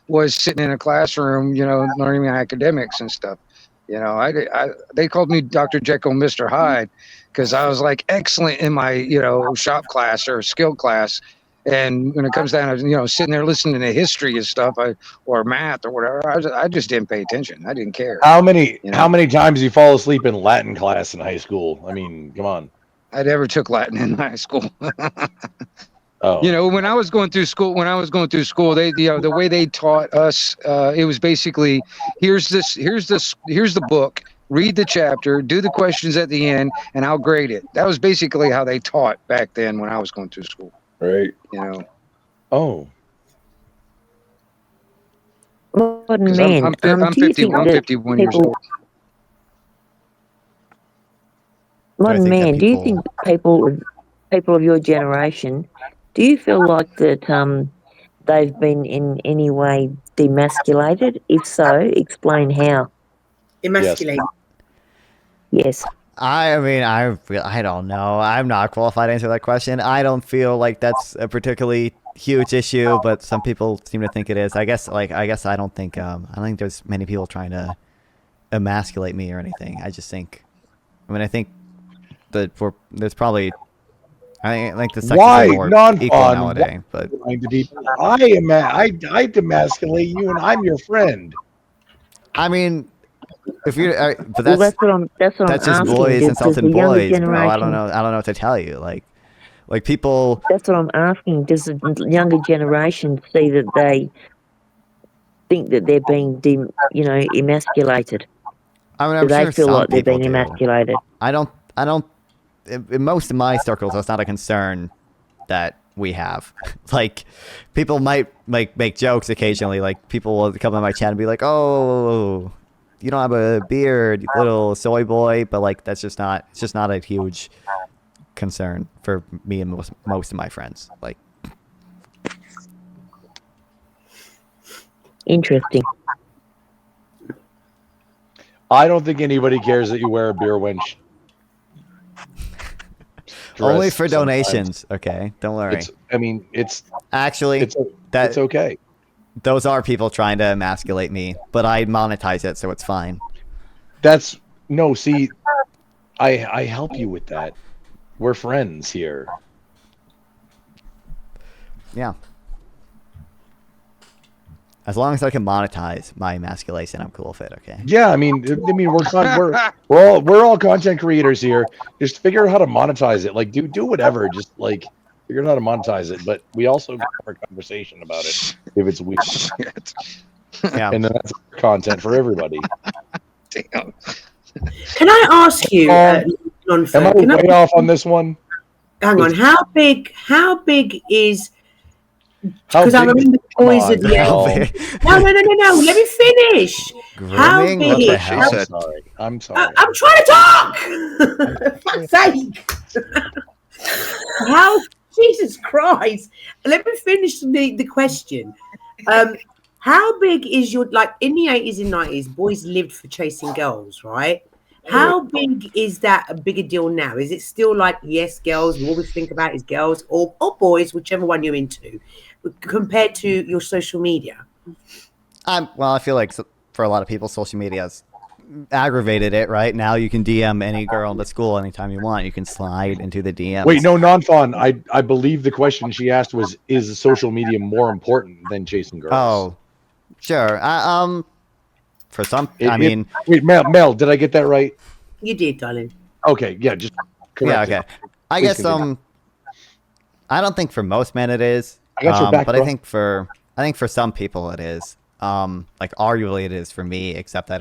was sitting in a classroom, you know, learning academics and stuff. You know, they called me Dr. Jekyll, Mr. Hyde, because I was like excellent in my, you know, shop class or skill class. And when it comes down to, you know, sitting there listening to history and stuff, or math or whatever, I just didn't pay attention. I didn't care. How many You know? how many times you fall asleep in Latin class in high school? I mean, come on. I never took Latin in high school. Oh, You know, when I was going through school, they, you know, the way they taught us, it was basically, here's the book, read the chapter, do the questions at the end, and I'll grade it. That was basically how they taught back then when I was going through school. Right. You know, oh, Modern 'cause men. I'm Do you think that 51 years people- old. Modern think that man, do you people- think people of your generation, do you feel like that they've been in any way demasculated? If so, explain how. Emasculate. Yes. I mean, I don't know. I'm not qualified to answer that question. I don't feel like that's a particularly huge issue, but some people seem to think it is. I guess I don't think there's many people trying to emasculate me or anything. I just think, I think that there's probably, I think the sexes why are more Nonfon? equal nowadays. But I demasculate you, and I'm your friend. I mean, if you're, but Well, that's that's what I'm just asking. boys Does insulting the younger boys, bro. I generation- don't know what to tell you. Like people. That's what I'm asking. Does the younger generation see that they think that they're being, emasculated? I mean, Do I'm they sure feel some like they're people being do. emasculated? I don't. In most of my circles, that's not a concern that we have. Like, people might make jokes occasionally. Like, people will come on my chat and be like, "Oh, you don't have a beard, you little soy boy." But like, it's just not a huge concern for me and most of my friends. Like, Interesting. I don't think anybody cares that you wear a beer wench. stress. Only for sometimes. donations. Okay, don't worry. It's Actually, it's okay. Those are people trying to emasculate me, but I monetize it, so it's fine. See, I help you with that. We're friends here. Yeah. As long as I can monetize my emasculation, I'm cool with it. Okay. Yeah, we're all content creators here. Just figure out how to monetize it. Like do whatever. Just like figure out how to monetize it. But we also have a conversation about it if it's weird. Yeah. And then that's content for everybody. Damn. Can I ask you, Am I way off on this one? Hang on, how big is? Because I remember boys at the age. No. Let me finish. How Grooming? big? What the hell? I'm sorry. I'm trying to talk. Fuck's sake. How? Jesus Christ. Let me finish the question. How big is your, like, in the 80s and 90s, boys lived for chasing girls, right? How big is that a bigger deal now? Is it still like, yes, girls, we always think about is girls or boys, whichever one you're into, compared to your social media? Well, I feel like for a lot of people, social media has aggravated it, right? Now you can DM any girl in the school anytime you want. You can slide into the DMs. Wait, no, Nonfon. I believe the question she asked was, is social media more important than chasing girls? Oh, sure. For some, wait, Mel, did I get that right? You did, darling. Okay, yeah, just correct. Yeah, okay. I guess I don't think for most men it is. I got your back, but bro. I think for some people it is. Like arguably it is for me, except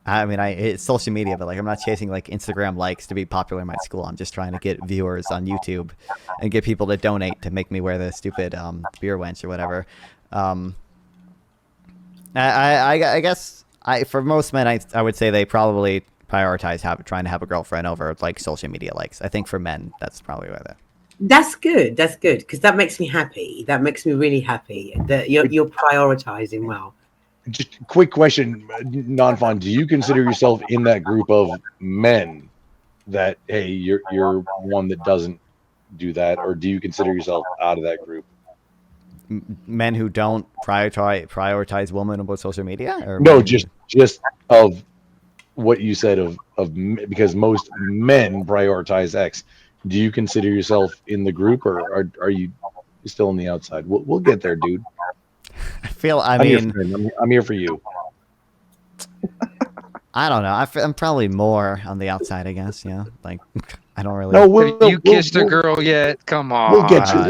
it's social media, but like I'm not chasing like Instagram likes to be popular in my school. I'm just trying to get viewers on YouTube and get people to donate to make me wear the stupid beer wench or whatever. I guess for most men, I would say they probably prioritize trying to have a girlfriend over like social media likes. I think for men, that's probably where they're. That's good. That's good because that makes me happy. That makes me really happy that you're prioritizing well. Just a quick question, Nonfon. Do you consider yourself in that group of men that, hey, you're one that doesn't do that, or do you consider yourself out of that group? Men who don't prioritize women about social media, or no, just of what you said of because most men prioritize X. Do you consider yourself in the group, or are you still on the outside? We'll get there, dude. I'm here for you. I don't know. I'm probably more on the outside, I guess. Yeah, like I don't really. No, have you kissed a girl yet? Come on. We'll get you.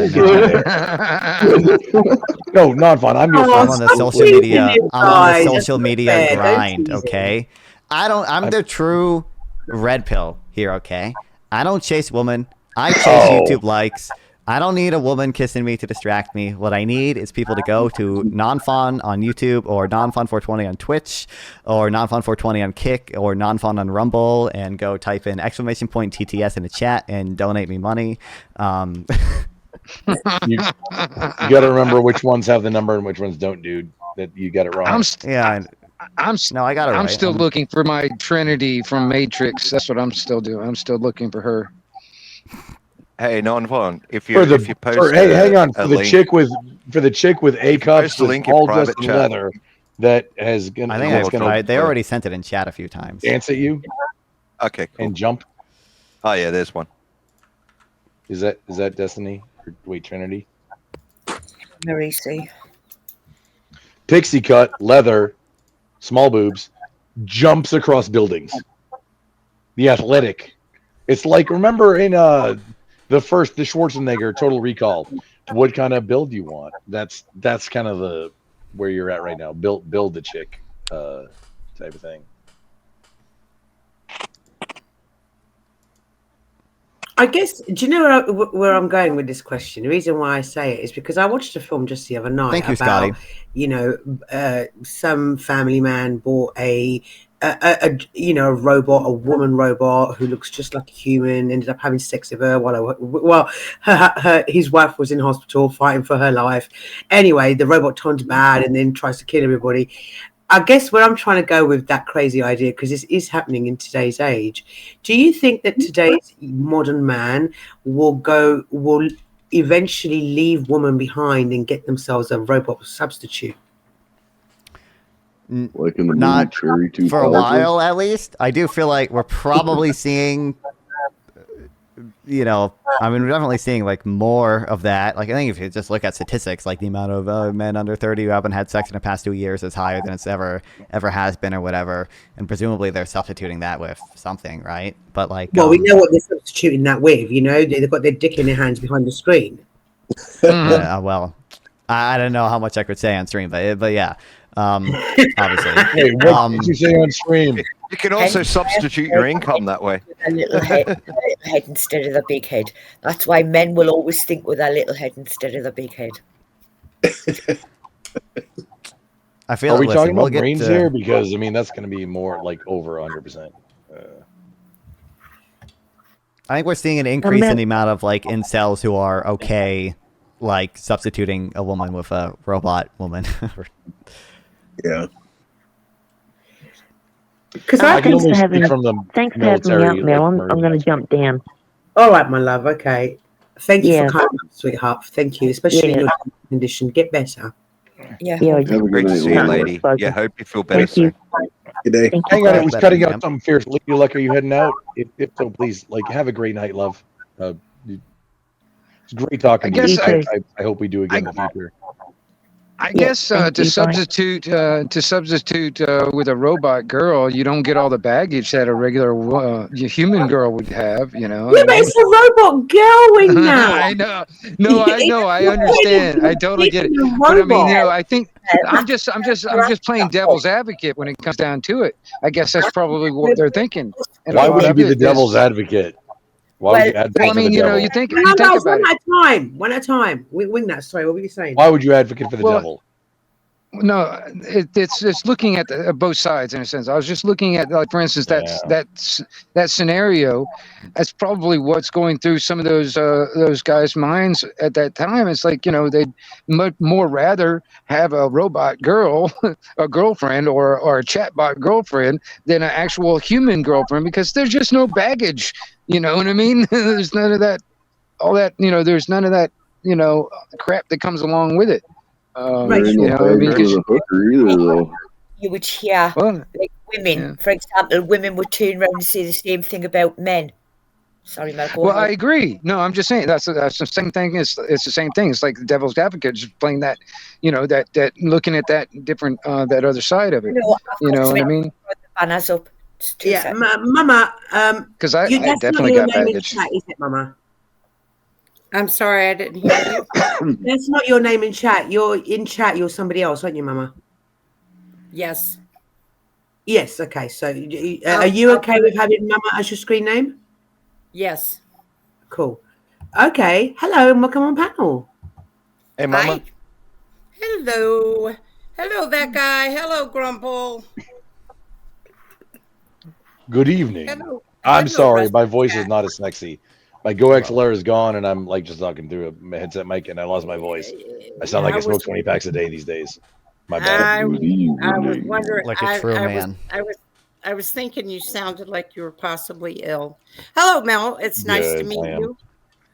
No, Nonfon. I'm on the social media. I'm on the social media grind. Okay, I'm the true red pill here. Okay, I don't chase women. I chase YouTube likes. I don't need a woman kissing me to distract me. What I need is people to go to Nonfon on YouTube or Nonfon420 on Twitch or Nonfon420 on Kick or Nonfon on Rumble and go type in !TTS in the chat and donate me money. You got to remember which ones have the number and which ones don't, dude. That you got it wrong. I got it right. I'm still looking for my Trinity from Matrix. That's what I'm still doing. I'm still looking for her. Hey, Nonfon, if you post hang on for the link, chick with A cups link all in dressed private in chat. leather that has gonna. I think they already sent it in chat a few times. Dance at you. Okay, cool. And jump. Oh yeah, there's one. Is that Destiny? Or, wait, Trinity. Marisi. Pixie cut, leather, small boobs, jumps across buildings. The athletic. It's like, remember in the Schwarzenegger Total Recall, what kind of build you want? That's kind of where you're at right now. Build the chick type of thing. I guess, do you know where I'm going with this question? The reason why I say it is because I watched a film just the other night. Thank you, about, Scotty. Some family man bought a robot, a woman robot who looks just like a human, ended up having sex with her his wife was in hospital fighting for her life. Anyway, the robot turns bad and then tries to kill everybody. I guess where I'm trying to go with that crazy idea, because this is happening in today's age, do you think that today's modern man will eventually leave woman behind and get themselves a robot substitute? Like in the movie Not Cherry Too for a Powerful? while, at least. I do feel like we're probably seeing, we're definitely seeing like more of that. Like I think if you just look at statistics, like the amount of men under 30 who haven't had sex in the past 2 years is higher than it's ever has been or whatever. And presumably they're substituting that with something, right? But like, Well, we know what they're substituting that with. They've got their dick in their hands behind the screen. Well, I don't know how much I could say on stream, but yeah, obviously. Hey, what did you say on stream? You can also substitute your income that way. A little head instead of the big head. That's why men will always think with their little head instead of the big head. I feel. Are we talking about brains here? Because I mean, that's going to be more like over 100%. I think we're seeing an increase in the amount of like incels who are okay, like substituting a woman with a robot woman. Yeah. Because thanks for having me up, Mel. I'm going to jump down. All right, my love. Okay. Thank you Yeah. for coming, sweetheart. Thank you, especially in Yeah. your condition. Get better. Yeah. Yeah. Great to see you, lady. Yeah, hope you feel better Thank you. soon. Good day. Thank Hang you. on, it was cutting out something fierce. Lady Luck, are you heading out? If so, please, like, have a great night, love. It's great talking to you. I hope we do again in the future. I guess to substitute with a robot girl, you don't get all the baggage that a regular human girl would have. Yeah, but it's a robot girl in now. I know. No, I know. I understand. I totally get it. But I mean, I think I'm just playing devil's advocate when it comes down to it. I guess that's probably what they're thinking. And Why would you be the devil's advocate? Why would you advocate for the devil? you think No, about one it. at a time. One at a time. Wing that. Sorry, what were you saying? Why would you advocate for the devil? No, it's looking at both sides in a sense. I was just looking at, like, for instance, that scenario. That's probably what's going through some of those guys' minds at that time. It's like, they'd much more rather have a robot girl, a girlfriend, or a chatbot girlfriend than an actual human girlfriend, because there's just no baggage. You know what I mean? There's none of that, all that. There's none of that. Crap that comes along with it. Right, You would hear like women, for example, women would turn around and say the same thing about men. Sorry, Mel. Well, I agree. No, I'm just saying that's the same thing. It's the same thing. It's like the devil's advocate, just playing that, that looking at that different, that other side of it. You know what I mean? Banners up. Yeah, Mama. Because I definitely got baggage. Chat, is it, Mama? I'm sorry, I didn't hear you. That's not your name in chat. You're in chat. You're somebody else, aren't you, Mama? Yes. Yes. Okay. So, are you okay with having Mama as your screen name? Yes. Cool. Okay. Hello and welcome on panel. Hey, Mama. Hi. Hello. Hello, that guy. Hello, Grumple. Good evening. Hello. I'm Hello, sorry, Rusty my voice is Cat. not as sexy. My Go XLR is gone, and I'm like just talking through a headset mic, and I lost my voice. I sound like I smoke 20 packs a day these days. My bad. I was wondering. Like a true man. I was thinking you sounded like you were possibly ill. Hello, Mel. It's nice to Good, meet I am.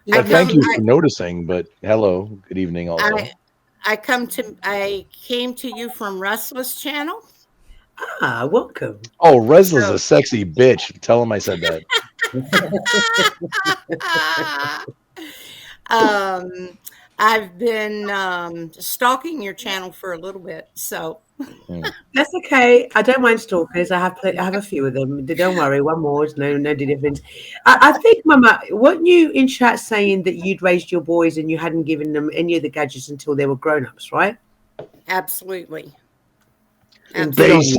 you. Thank you for noticing, but hello, good evening also. I came to you from Restless Channel. Ah, welcome. Oh, Resla's a sexy bitch. Tell him I said that. I've been stalking your channel for a little bit, so That's okay. I don't mind stalkers. I have a few of them. Don't worry. One more is no difference. I think, Mama, weren't you in chat saying that you'd raised your boys and you hadn't given them any of the gadgets until they were grown-ups, right? absolutely. Based,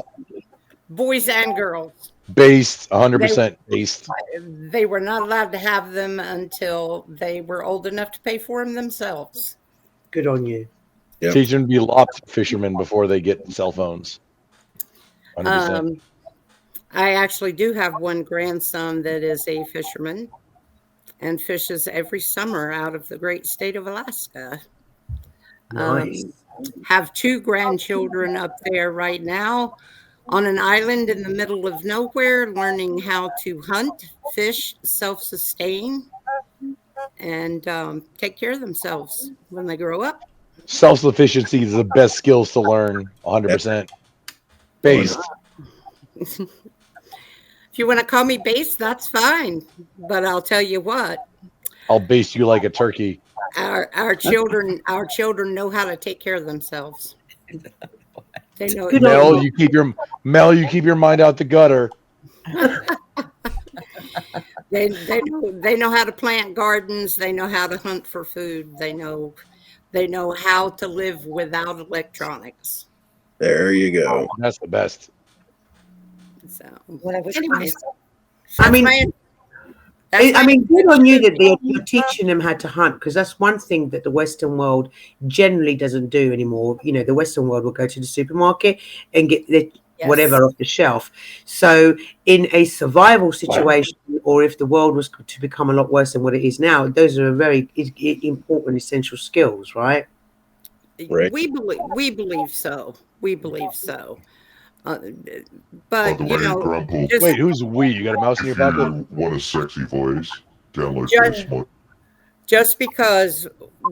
Boys and girls. 100% based. They were not allowed to have them until they were old enough to pay for them themselves. Good on you. Yep. Teach them to be lopped fishermen before they get cell phones. 100%. I actually do have one grandson that is a fisherman and fishes every summer out of the great state of Alaska. Nice. have 2 grandchildren up there right now on an island in the middle of nowhere, learning how to hunt, fish, self-sustain, and take care of themselves when they grow up. Self-sufficiency is the best skills to learn, 100%. Based. If you want to call me base, that's fine. But I'll tell you what. I'll baste you like a turkey. Our children know how to take care of themselves. They know. Mel, you keep your mind out the gutter. They know how to plant gardens. They know how to hunt for food. They know how to live without electronics. There you go. That's the best. So, anyways, I mean, good on you that you're teaching them how to hunt, because that's one thing that the Western world generally doesn't do anymore. You know, the Western world will go to the supermarket and get whatever off the shelf. So in a survival situation, or if the world was to become a lot worse than what it is now, those are very important, essential skills, right? Right. We believe so. We believe so. But By the way, Grandpa, wait, who's we? You got a mouse in your if pocket? you want a sexy voice, download this one. Just because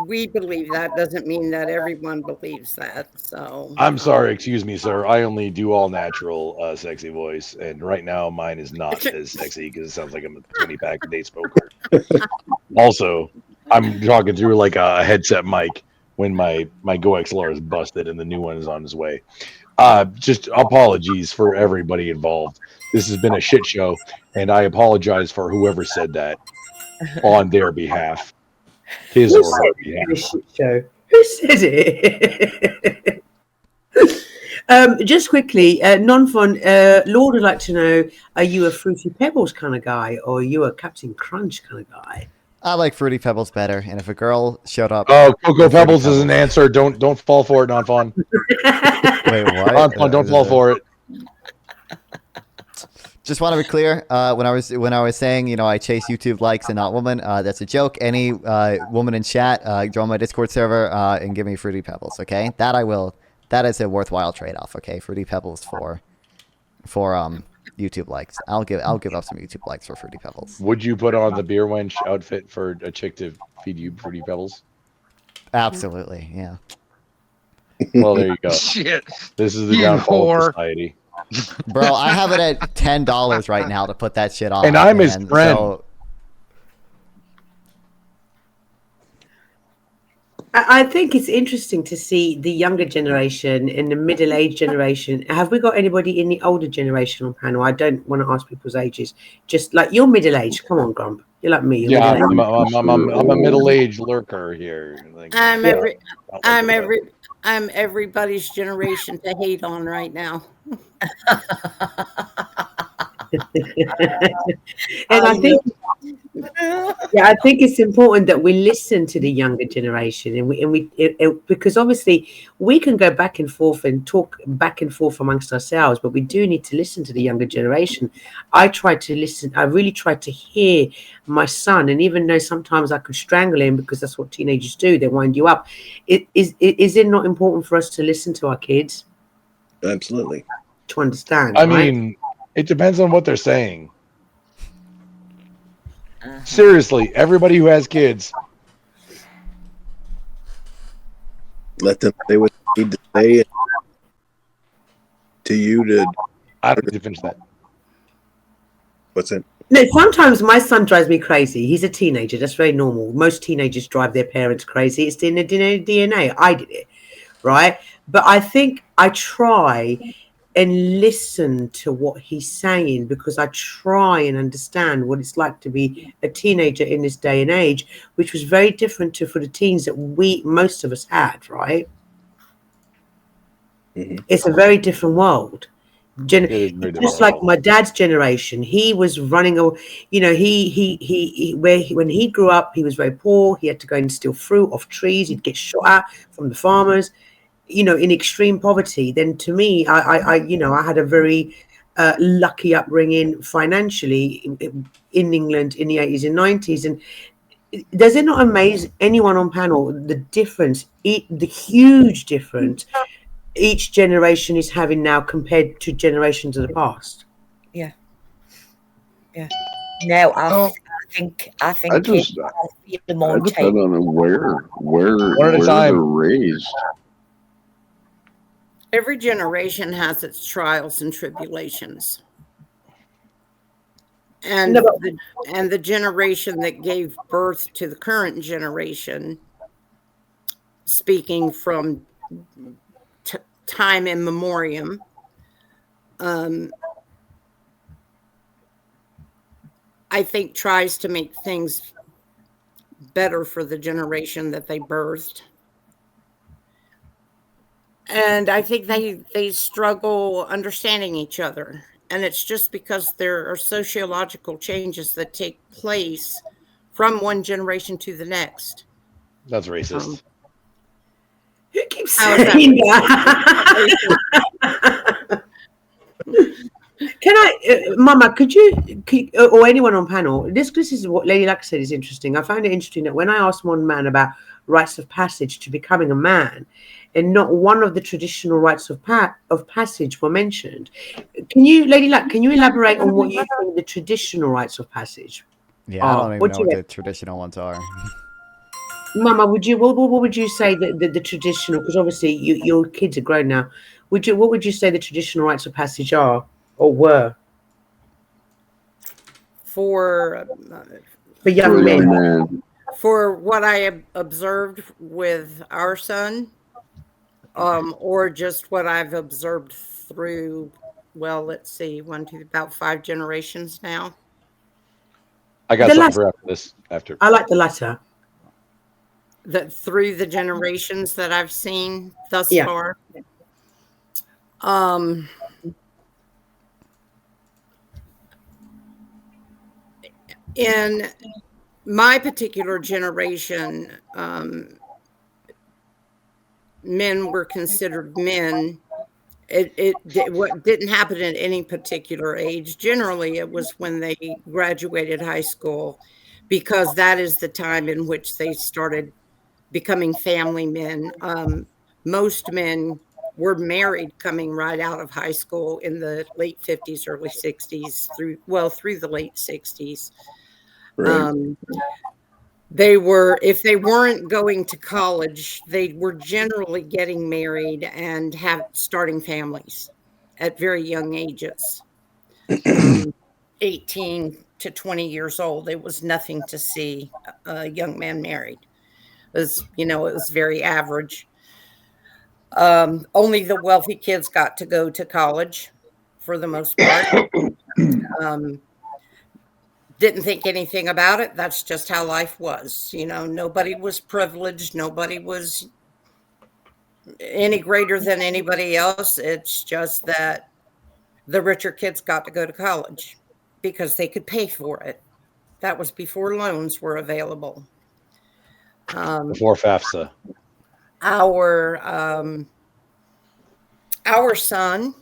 we believe that doesn't mean that everyone believes that. So I'm sorry, excuse me, sir. I only do all natural sexy voice, and right now mine is not as sexy because it sounds like I'm a 20-pack of date smoker. Also, I'm talking through like a headset mic when my Go XLR is busted and the new one is on its way. Just apologies for everybody involved. This has been a shit show, and I apologize for whoever said that on their behalf. His or her behalf. Shit show. Who said it? Just quickly, Nonfon, Lord would like to know, are you a Fruity Pebbles kind of guy, or are you a Captain Crunch kind of guy? I like Fruity Pebbles better, and if a girl showed up... Oh, Cocoa Pebbles is an answer. Don't fall for it, Nonfon. Wait, what? Nonfon, don't fall for it. Just want to be clear, when I was saying, you know, I chase YouTube likes and not women, that's a joke. Any woman in chat, join my Discord server and give me Fruity Pebbles, okay? That I will. That is a worthwhile trade-off, okay? Fruity Pebbles for YouTube likes. I'll give up some YouTube likes for Fruity Pebbles. Would you put on the beer wench outfit for a chick to feed you Fruity Pebbles? Absolutely, yeah. Well, there you go. Shit. This is the downfall of society. Bro, I have it at $10 right now to put that shit on. And I'm his friend. So... I think it's interesting to see the younger generation and the middle-aged generation. Have we got anybody in the older generation on panel? I don't want to ask people's ages. Just like you're middle-aged. Come on, Grump. You're like me. Yeah, I'm a middle-aged lurker here. Like, I'm everybody's generation to hate on right now. And I think it's important that we listen to the younger generation, and because obviously we can go back and forth and talk back and forth amongst ourselves, but we do need to listen to the younger generation. I try to listen. I really try to hear my son, and even though sometimes I could strangle him because that's what teenagers do, they wind you up. Is it not important for us to listen to our kids? Absolutely. To understand. I mean, it depends on what they're saying. Seriously, everybody who has kids, let them say what they need to say to you to. I don't need to finish that. What's it? No, sometimes my son drives me crazy. He's a teenager. That's very normal. Most teenagers drive their parents crazy. It's in the DNA. I did it, right? But I think I try and listen to what he's saying, because I try and understand what it's like to be a teenager in this day and age, which was very different for the teens that most of us had, right? Mm-hmm. It's a very different world. Just like my dad's generation, he was running when he grew up, he was very poor. He had to go and steal fruit off trees. He'd get shot at from the farmers, in extreme poverty. Then to me, I had a very lucky upbringing financially in England in the 80s and 90s. And does it not amaze anyone on panel the difference, the huge difference each generation is having now compared to generations of the past? Yeah. No, I think I kids just feel more I depend on where One at a time. they're raised. Every generation has its trials and tribulations. And the generation that gave birth to the current generation, speaking from time immemorial, I think tries to make things better for the generation that they birthed. And I think they struggle understanding each other. And it's just because there are sociological changes that take place from one generation to the next. That's racist. Who keeps saying that? Can I, Mama, could you, or anyone on panel, this is what Lady Luck said is interesting. I found it interesting that when I asked one man about rites of passage to becoming a man, and not one of the traditional rites of passage were mentioned. Can you, Lady Luck, can you elaborate on what you think the traditional rites of passage Yeah, I don't even know what the traditional ones are. Mama, what would you say the traditional, because obviously your kids are grown now, what would you say the traditional rites of passage are or were? For young men. For what I observed with our son, or just what I've observed through, well, let's see, about 5 generations now. I got something for after this. I like the latter. That through the generations that I've seen thus far. In my particular generation, men were considered men. What didn't happen at any particular age. Generally, it was when they graduated high school, because that is the time in which they started becoming family men. Most men were married coming right out of high school in the late 50s, early 60s, through the late 60s. Right. If they weren't going to college, they were generally getting married and starting families at very young ages. 18 to 20 years old, it was nothing to see a young man married. It was very average. Only the wealthy kids got to go to college for the most part. Didn't think anything about it. That's just how life was. Nobody was privileged. Nobody was any greater than anybody else. It's just that the richer kids got to go to college because they could pay for it. That was before loans were available. Before FAFSA. Our son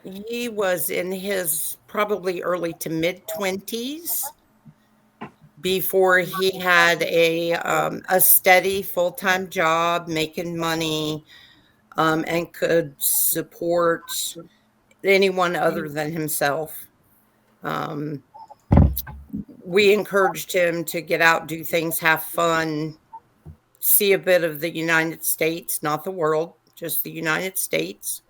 he was in his probably early to mid 20s before he had a steady full-time job, making money, and could support anyone other than himself. We encouraged him to get out, do things, have fun, see a bit of the United States, not the world, just the United States,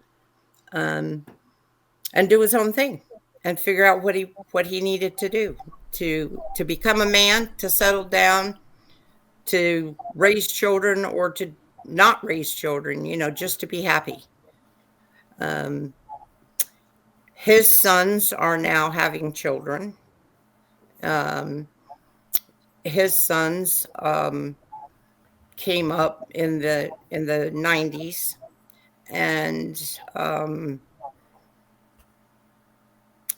and do his own thing and figure out what he needed to do to become a man, to settle down, to raise children or to not raise children, just to be happy. His sons are now having children. His sons came up in the 90s and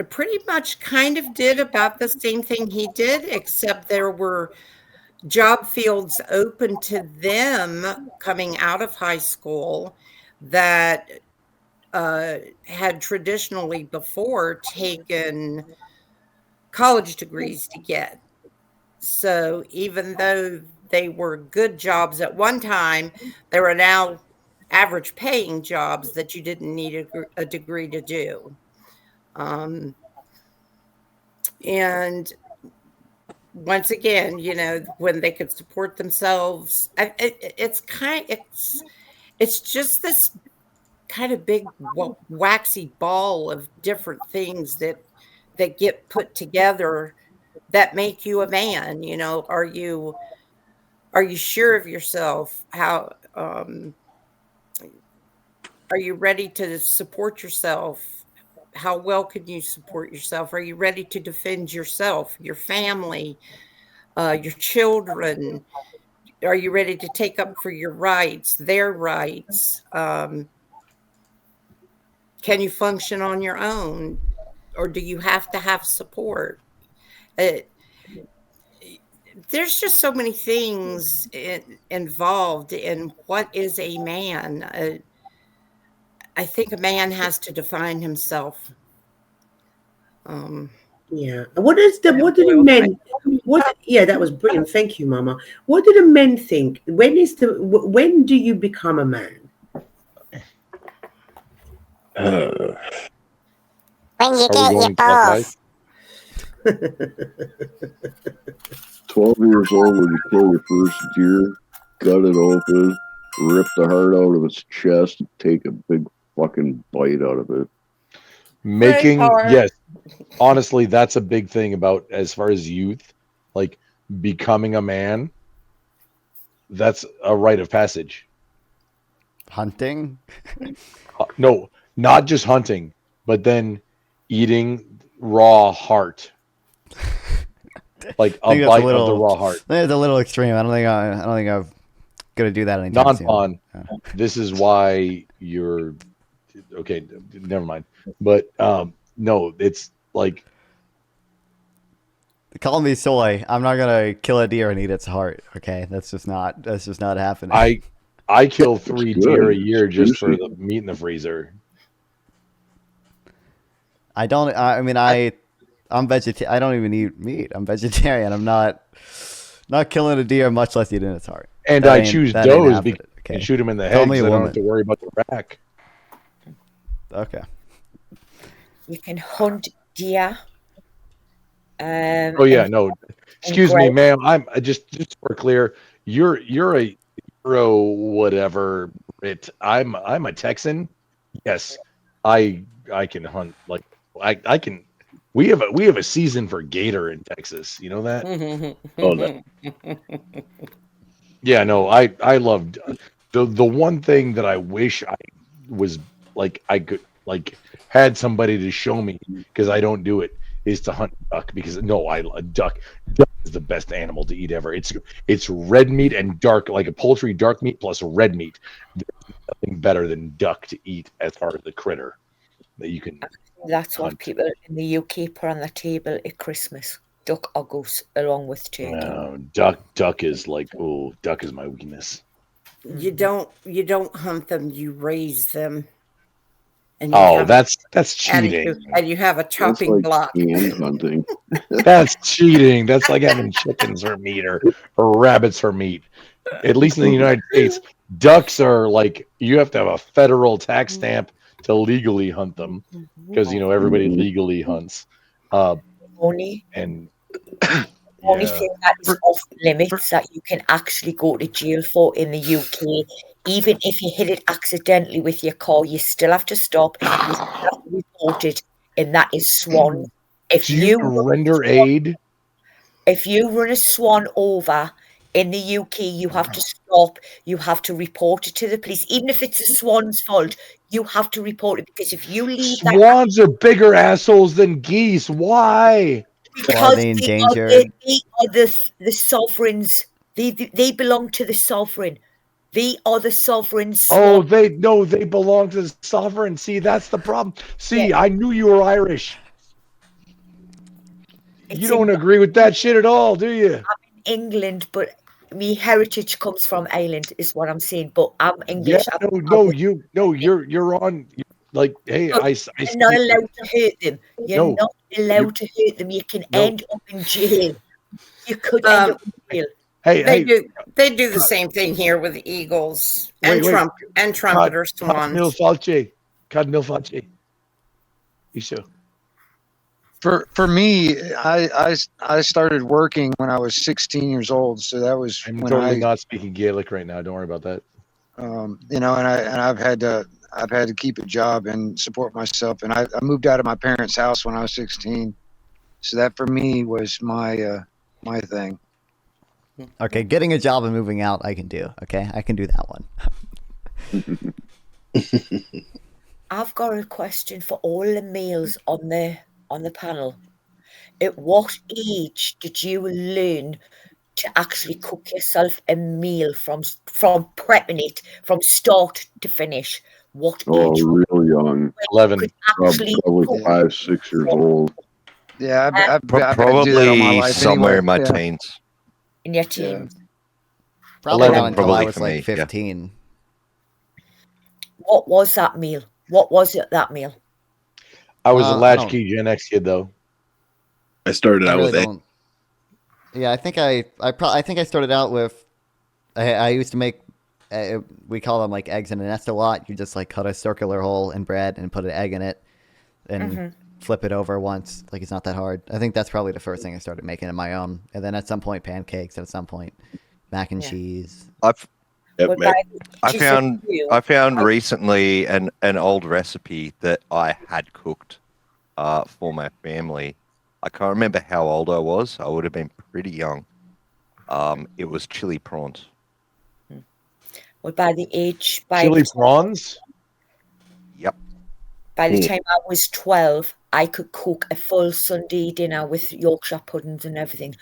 pretty much kind of did about the same thing he did, except there were job fields open to them coming out of high school that had traditionally before taken college degrees to get. So even though they were good jobs at one time, they were now average paying jobs that you didn't need a degree to do. And once again, when they could support themselves, it's just this kind of big waxy ball of different things that get put together that make you a man. Are you sure of yourself? How are you ready to support yourself? How well can you support yourself? Are you ready to defend yourself, your family, your children? Are you ready to take up for your rights, their rights? Can you function on your own, or do you have to have support? There's just so many things involved in what is a man. I think a man has to define himself. Yeah. What do the men? Yeah, that was brilliant. Thank you, Mama. What do the men think? When do you become a man? When you get your balls. 12 years old when you kill your first deer, cut it open, rip the heart out of its chest, and take a big fucking bite out of it. Yes, honestly, that's a big thing about as far as youth, like becoming a man. That's a rite of passage. Hunting? No, not just hunting, but then eating raw heart. Like a bite of the raw heart. It's a little extreme. I don't think I'm gonna do that anytime soon. Nonfon. This is why you're okay. Never mind. But no, it's like call me soy. I'm not gonna kill a deer and eat its heart. Okay, that's just not happening. I kill 3 deer a year just for the meat in the freezer. I'm vegetarian. I don't even eat meat. I'm vegetarian. I'm not killing a deer, much less eating its heart. And I choose does because I can shoot him in the head because I don't have to worry about the rack. Okay. You can hunt deer. Oh yeah, no. Excuse me, ma'am. I'm just for clear. You're a Euro whatever. I'm a Texan. Yes, I can hunt like I can. We have a season for gator in Texas. You know that? Oh no. Yeah, no. I loved the one thing that I wish I was like I could like had somebody to show me because I don't do it is to hunt duck because duck is the best animal to eat ever. It's red meat and dark like a poultry dark meat plus red meat. There's nothing better than duck to eat as far as the critter that you can. That's hunt. what people in the UK put on the table at Christmas. Duck or goose along with turkey. Duck is like duck is my weakness. You don't hunt them, you raise them. And that's cheating. And you have a chopping block. Hunting. That's cheating. That's like having chickens for meat or rabbits for meat. At least in the United States, ducks are like you have to have a federal tax stamp to legally hunt them because everybody legally hunts. Only thing that is off limits that you can actually go to jail for in the UK, even if you hit it accidentally with your car, you still have to stop. You still have to report it, and that is swan. Do you render aid? If you run a swan over in the UK, you have to stop. You have to report it to the police, even if it's a swan's fault. You have to report it because if you leave swans are bigger assholes than geese. Why? Because they are the sovereigns. They belong to the sovereign. They are the sovereigns. Oh, they belong to the sovereign. See, that's the problem. See, I knew you were Irish. You don't agree with that shit at all, do you? I'm in England, but my heritage comes from Ireland, is what I'm saying. But I'm English. Yeah, you're on like, hey, I You're not allowed to hurt them. You're not allowed to hurt them. You can end up in jail. You could end up in jail. They do the same thing here with eagles and trumpeters swans. Cardinal Falce. You sure? For me, I started working when I was 16 years old, so that was I'm when totally not speaking Gaelic right now. Don't worry about that. You know, and I've had to keep a job and support myself, and I moved out of my parents' house when I was 16, so that for me was my my thing. Okay, getting a job and moving out, I can do. Okay, I can do that one. I've got a question for all the males on the panel. At what age did you learn to actually cook yourself a meal from prepping it from start to finish? What age? Real young. 11. Probably 5, 6 years old. Yeah, I've probably do that all my life somewhere anyway. in my teens. In your teens. Probably not until probably I was for like me, 15. What was that meal? What was it, that meal? I was a latchkey Gen X kid, though. I started out with don't. Yeah, I think I think I started out with. I used to make. We call them like eggs in a nest a lot. You just like cut a circular hole in bread and put an egg in it, and flip it over once. Like it's not that hard. I think that's probably the first thing I started making on my own, and then at some point pancakes. At some point, mac and cheese. I found recently an old recipe that I had cooked for my family. I can't remember how old I was. I would have been pretty young. It was chili prawns. Well, by the age... Chili prawns? Yep. By the time I was 12, I could cook a full Sunday dinner with Yorkshire puddings and everything.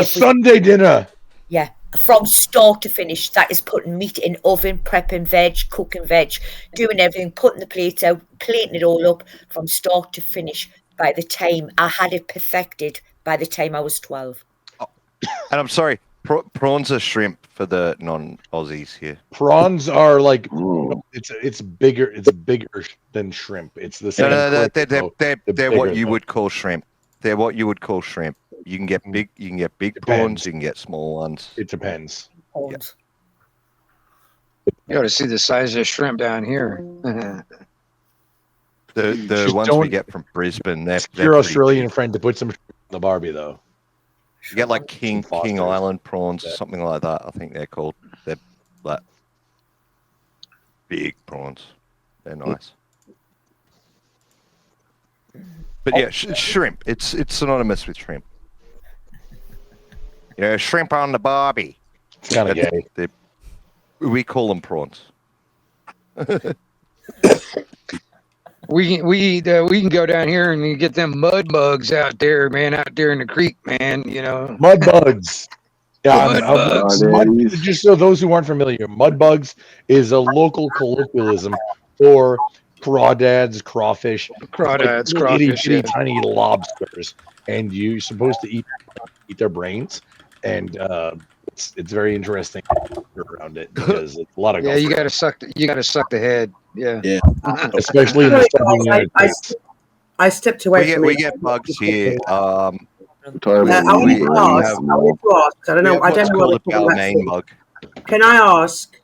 Sunday dinner? Yeah, from start to finish. That is putting meat in oven, prepping veg, cooking veg, doing everything, putting the plates out, plating it all up from start to finish. By the time I had it perfected, by the time I was 12. Oh, and I'm sorry, prawns are shrimp for the non-Aussies here. Prawns are like it's bigger. It's bigger than shrimp. It's the same. No, they're what you would call shrimp. They're what you would call shrimp. You can get big. You can get big prawns. You can get small ones. It depends. Yeah. You ought to see the size of shrimp down here. The ones we get from Brisbane, they're your Australian friend to put some in the Barbie though. You get like King Island prawns or something like that. I think they're called. They're like big prawns. They're nice. But yeah, shrimp. It's synonymous with shrimp. You know, shrimp on the Barbie. It's kind of gay. We call them prawns. We can go down here and you get them mud bugs out there, man, out there in the creek, man. You know, mud bugs. Yeah, bugs. Just so those who aren't familiar, mud bugs is a local colloquialism for crawdads, crawfish, itty tiny lobsters, and you're supposed to eat their brains, and it's very interesting around it because it's a lot of you gotta suck the head. Yeah. Especially in the Southern United States. I stepped away from it. We get bugs here. I wanted to ask. I don't know. I don't know what we're talking about. Can I ask?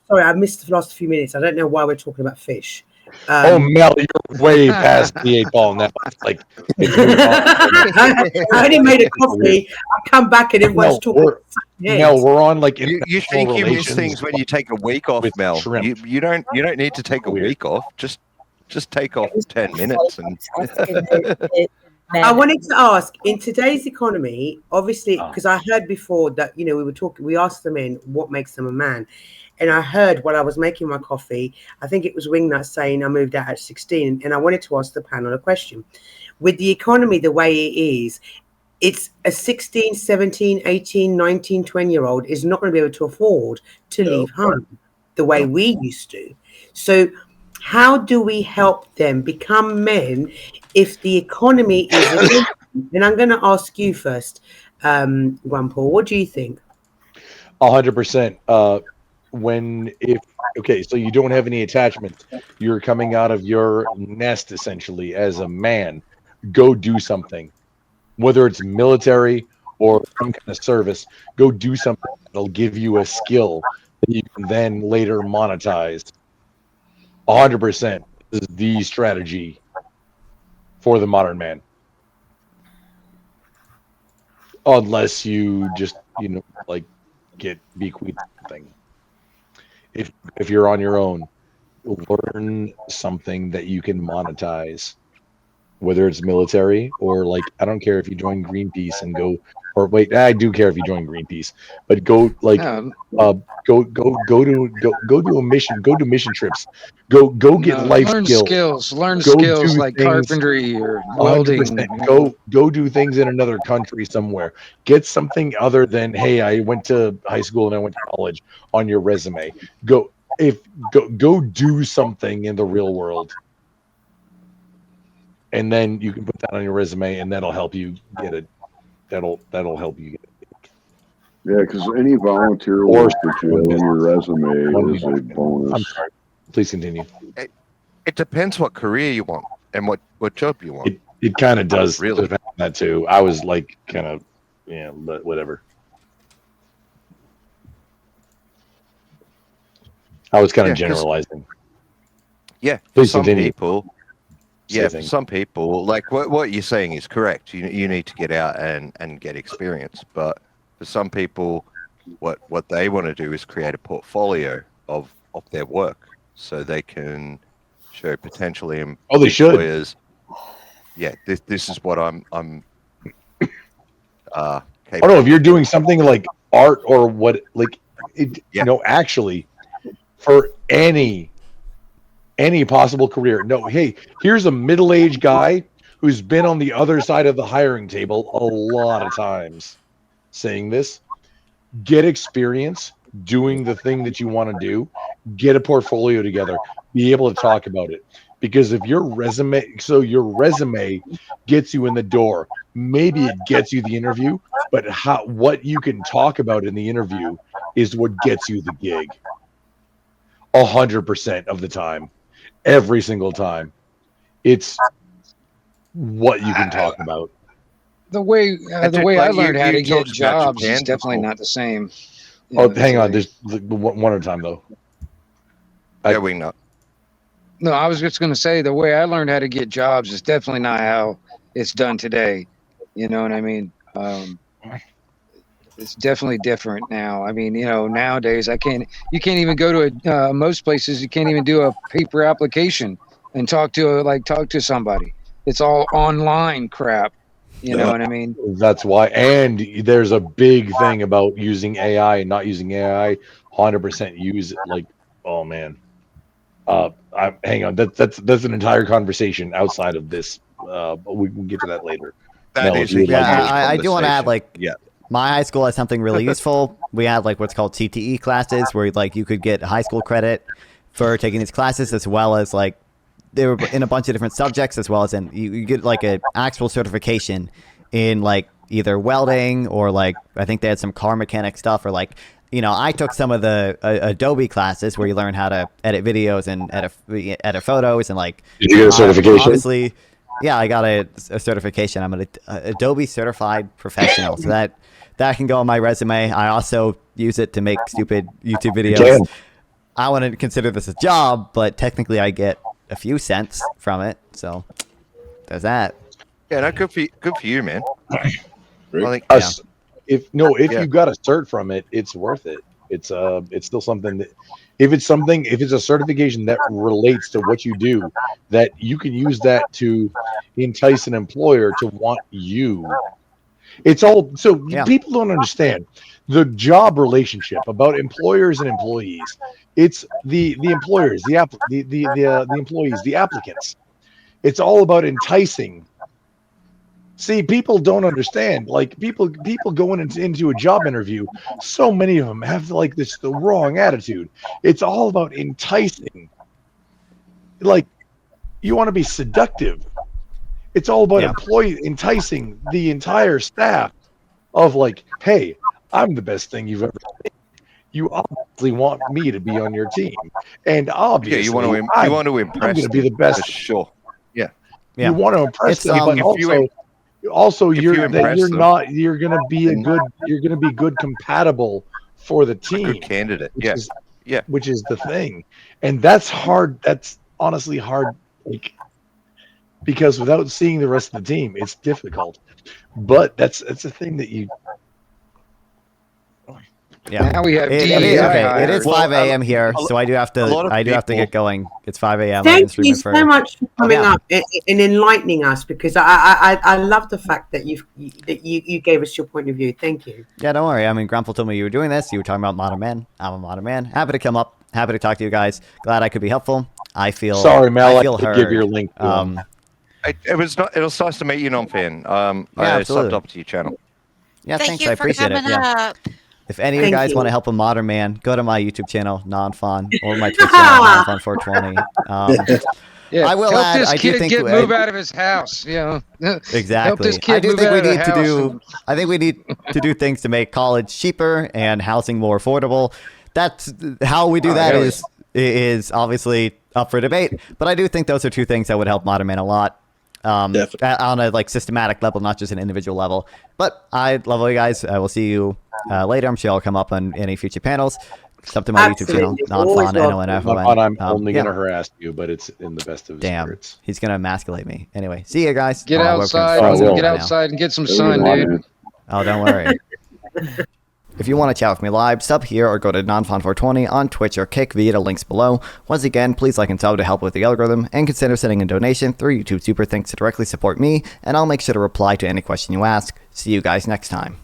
Sorry, I missed the last few minutes. I don't know why we're talking about fish. Mel, you're way past the 8 ball now. It's like I only made a coffee. I come back and everyone's talking. Mel, we're on like you think you miss things when you take a week off, Mel. You don't need to take a week off. Just take off 10 minutes and. I wanted to ask, in today's economy, obviously, because I heard before that we asked the men what makes them a man. And I heard while I was making my coffee, I think it was Wingnut saying I moved out at 16. And I wanted to ask the panel a question. With the economy the way it is, it's a 16, 17, 18, 19, 20-year-old is not going to be able to afford to leave home the way we used to. So how do we help them become men if the economy is... And I'm going to ask you first, Grandpa, what do you think? 100%. so you don't have any attachments, you're coming out of your nest essentially as a man, go do something, whether it's military or some kind of service. Go do something that'll give you a skill that you can then later monetize. 100%. This is the strategy for the modern man, unless you just like get bequeathed something. If you're on your own, learn something that you can monetize, whether it's military or like, I don't care if you join Greenpeace and go, or wait, I do care if you join Greenpeace, but go like go do a mission, go do mission trips, go get life skills, learn go skills do like things, carpentry or welding. 100%. Go do things in another country somewhere. Get something other than, hey, I went to high school and I went to college on your resume. Go do something in the real world, and then you can put that on your resume, and that'll help you get it. That'll help you get it. Yeah, because any volunteer work that you have on your resume is a bonus. I'm sorry. Please continue. It depends what career you want and what job you want. It kind of does really depend on that too. I was like kind of, but whatever. I was kind of generalizing. Yeah, Please some continue. people. Yeah, for some people, like what you're saying is correct. You need to get out and get experience. But for some people, what they want to do is create a portfolio of their work, so they can show potentially employers. Oh, they should. Yeah, this is what I'm. Oh no, if you're doing something like art or what, like it, actually, for any possible career. No, hey, here's a middle-aged guy who's been on the other side of the hiring table a lot of times saying this. Get experience doing the thing that you want to do. Get a portfolio together. Be able to talk about it. Because if your resume gets you in the door, maybe it gets you the interview, but what you can talk about in the interview is what gets you the gig. 100% of the time. Every single time, it's what you can talk about. The way I learned how to get jobs is definitely not the same. Hang on, there's one at a time though. We know. No, I was just going to say the way I learned how to get jobs is definitely not how it's done today. You know what I mean? It's definitely different now. I mean, nowadays you can't even go to most places. You can't even do a paper application and talk to somebody. It's all online crap. You know what I mean? That's why. And there's a big thing about using AI and not using AI. 100% use it. Like, oh man. Hang on. That's an entire conversation outside of this. We can get to that later. I do want to add my high school has something really useful. We had what's called CTE classes where you could get high school credit for taking these classes, as well as they were in a bunch of different subjects, as well as you get an actual certification in either welding or I think they had some car mechanic stuff, or I took some of the Adobe classes where you learn how to edit videos and edit photos and Did you get a certification? Obviously, yeah, I got a certification. I'm an Adobe certified professional, so that can go on my resume. I also use it to make stupid YouTube videos. I wouldn't consider this a job, but technically I get a few cents from it. So there's that. Yeah, no, good for you, man. If you got a cert from it, it's worth it. It's still something that if it's a certification that relates to what you do, that you can use that to entice an employer to want you. It's all people don't understand the job relationship about employers and employees. It's the employers, the employees, the applicants. It's all about enticing. See, people don't understand. People going into a job interview, so many of them have the wrong attitude. It's all about enticing. You want to be seductive. It's all about enticing the entire staff of hey, I'm the best thing you've ever seen. you obviously want me to be on your team, and obviously you want to I'm impress. going to be the best. For sure. Yeah. You want to impress them, but you're going to be good compatible for the team. A good candidate. Which is the thing, and that's hard. That's honestly hard, like, because without seeing the rest of the team, it's difficult. But that's a thing that you. Yeah, now we have it is 5 a.m. here, so I do have to get going. It's 5 a.m. Thank you so much for coming up and enlightening us, because I love the fact that you gave us your point of view. Thank you. Yeah, don't worry. I mean, Grandpa told me you were doing this. You were talking about modern men. I'm a modern man. Happy to come up. Happy to talk to you guys. Glad I could be helpful. I feel sorry, Mel. I feel heard. Give your link. It was nice to meet you, Nonfon. I subbed up to your channel. Yeah, thanks. I appreciate it. Yeah. If any of you guys want to help a modern man, go to my YouTube channel, Nonfon, or my Twitch channel, Nonfon420. I will help add. This I kid do think move out of his house. Exactly. Help this kid I do move think out we of the need to house do. I think we need to do things to make college cheaper and housing more affordable. That's how we do that. Is obviously up for debate. But I do think those are two things that would help modern men a lot. On a systematic level, not just an individual level. But I love all you guys. I will see you later. I'm sure I'll come up on any future panels. Sub to my YouTube channel, Nonfon, NONFON. I'm only going to harass you, but it's in the best of spirits. He's going to emasculate me. Anyway, see you guys. Get outside. Get outside and get some sun, dude. Oh, don't worry. If you want to chat with me live, sub here or go to Nonfon420 on Twitch or Kick via the links below. Once again, please like and sub to help with the algorithm, and consider sending a donation through YouTube Super Thanks to directly support me, and I'll make sure to reply to any question you ask. See you guys next time.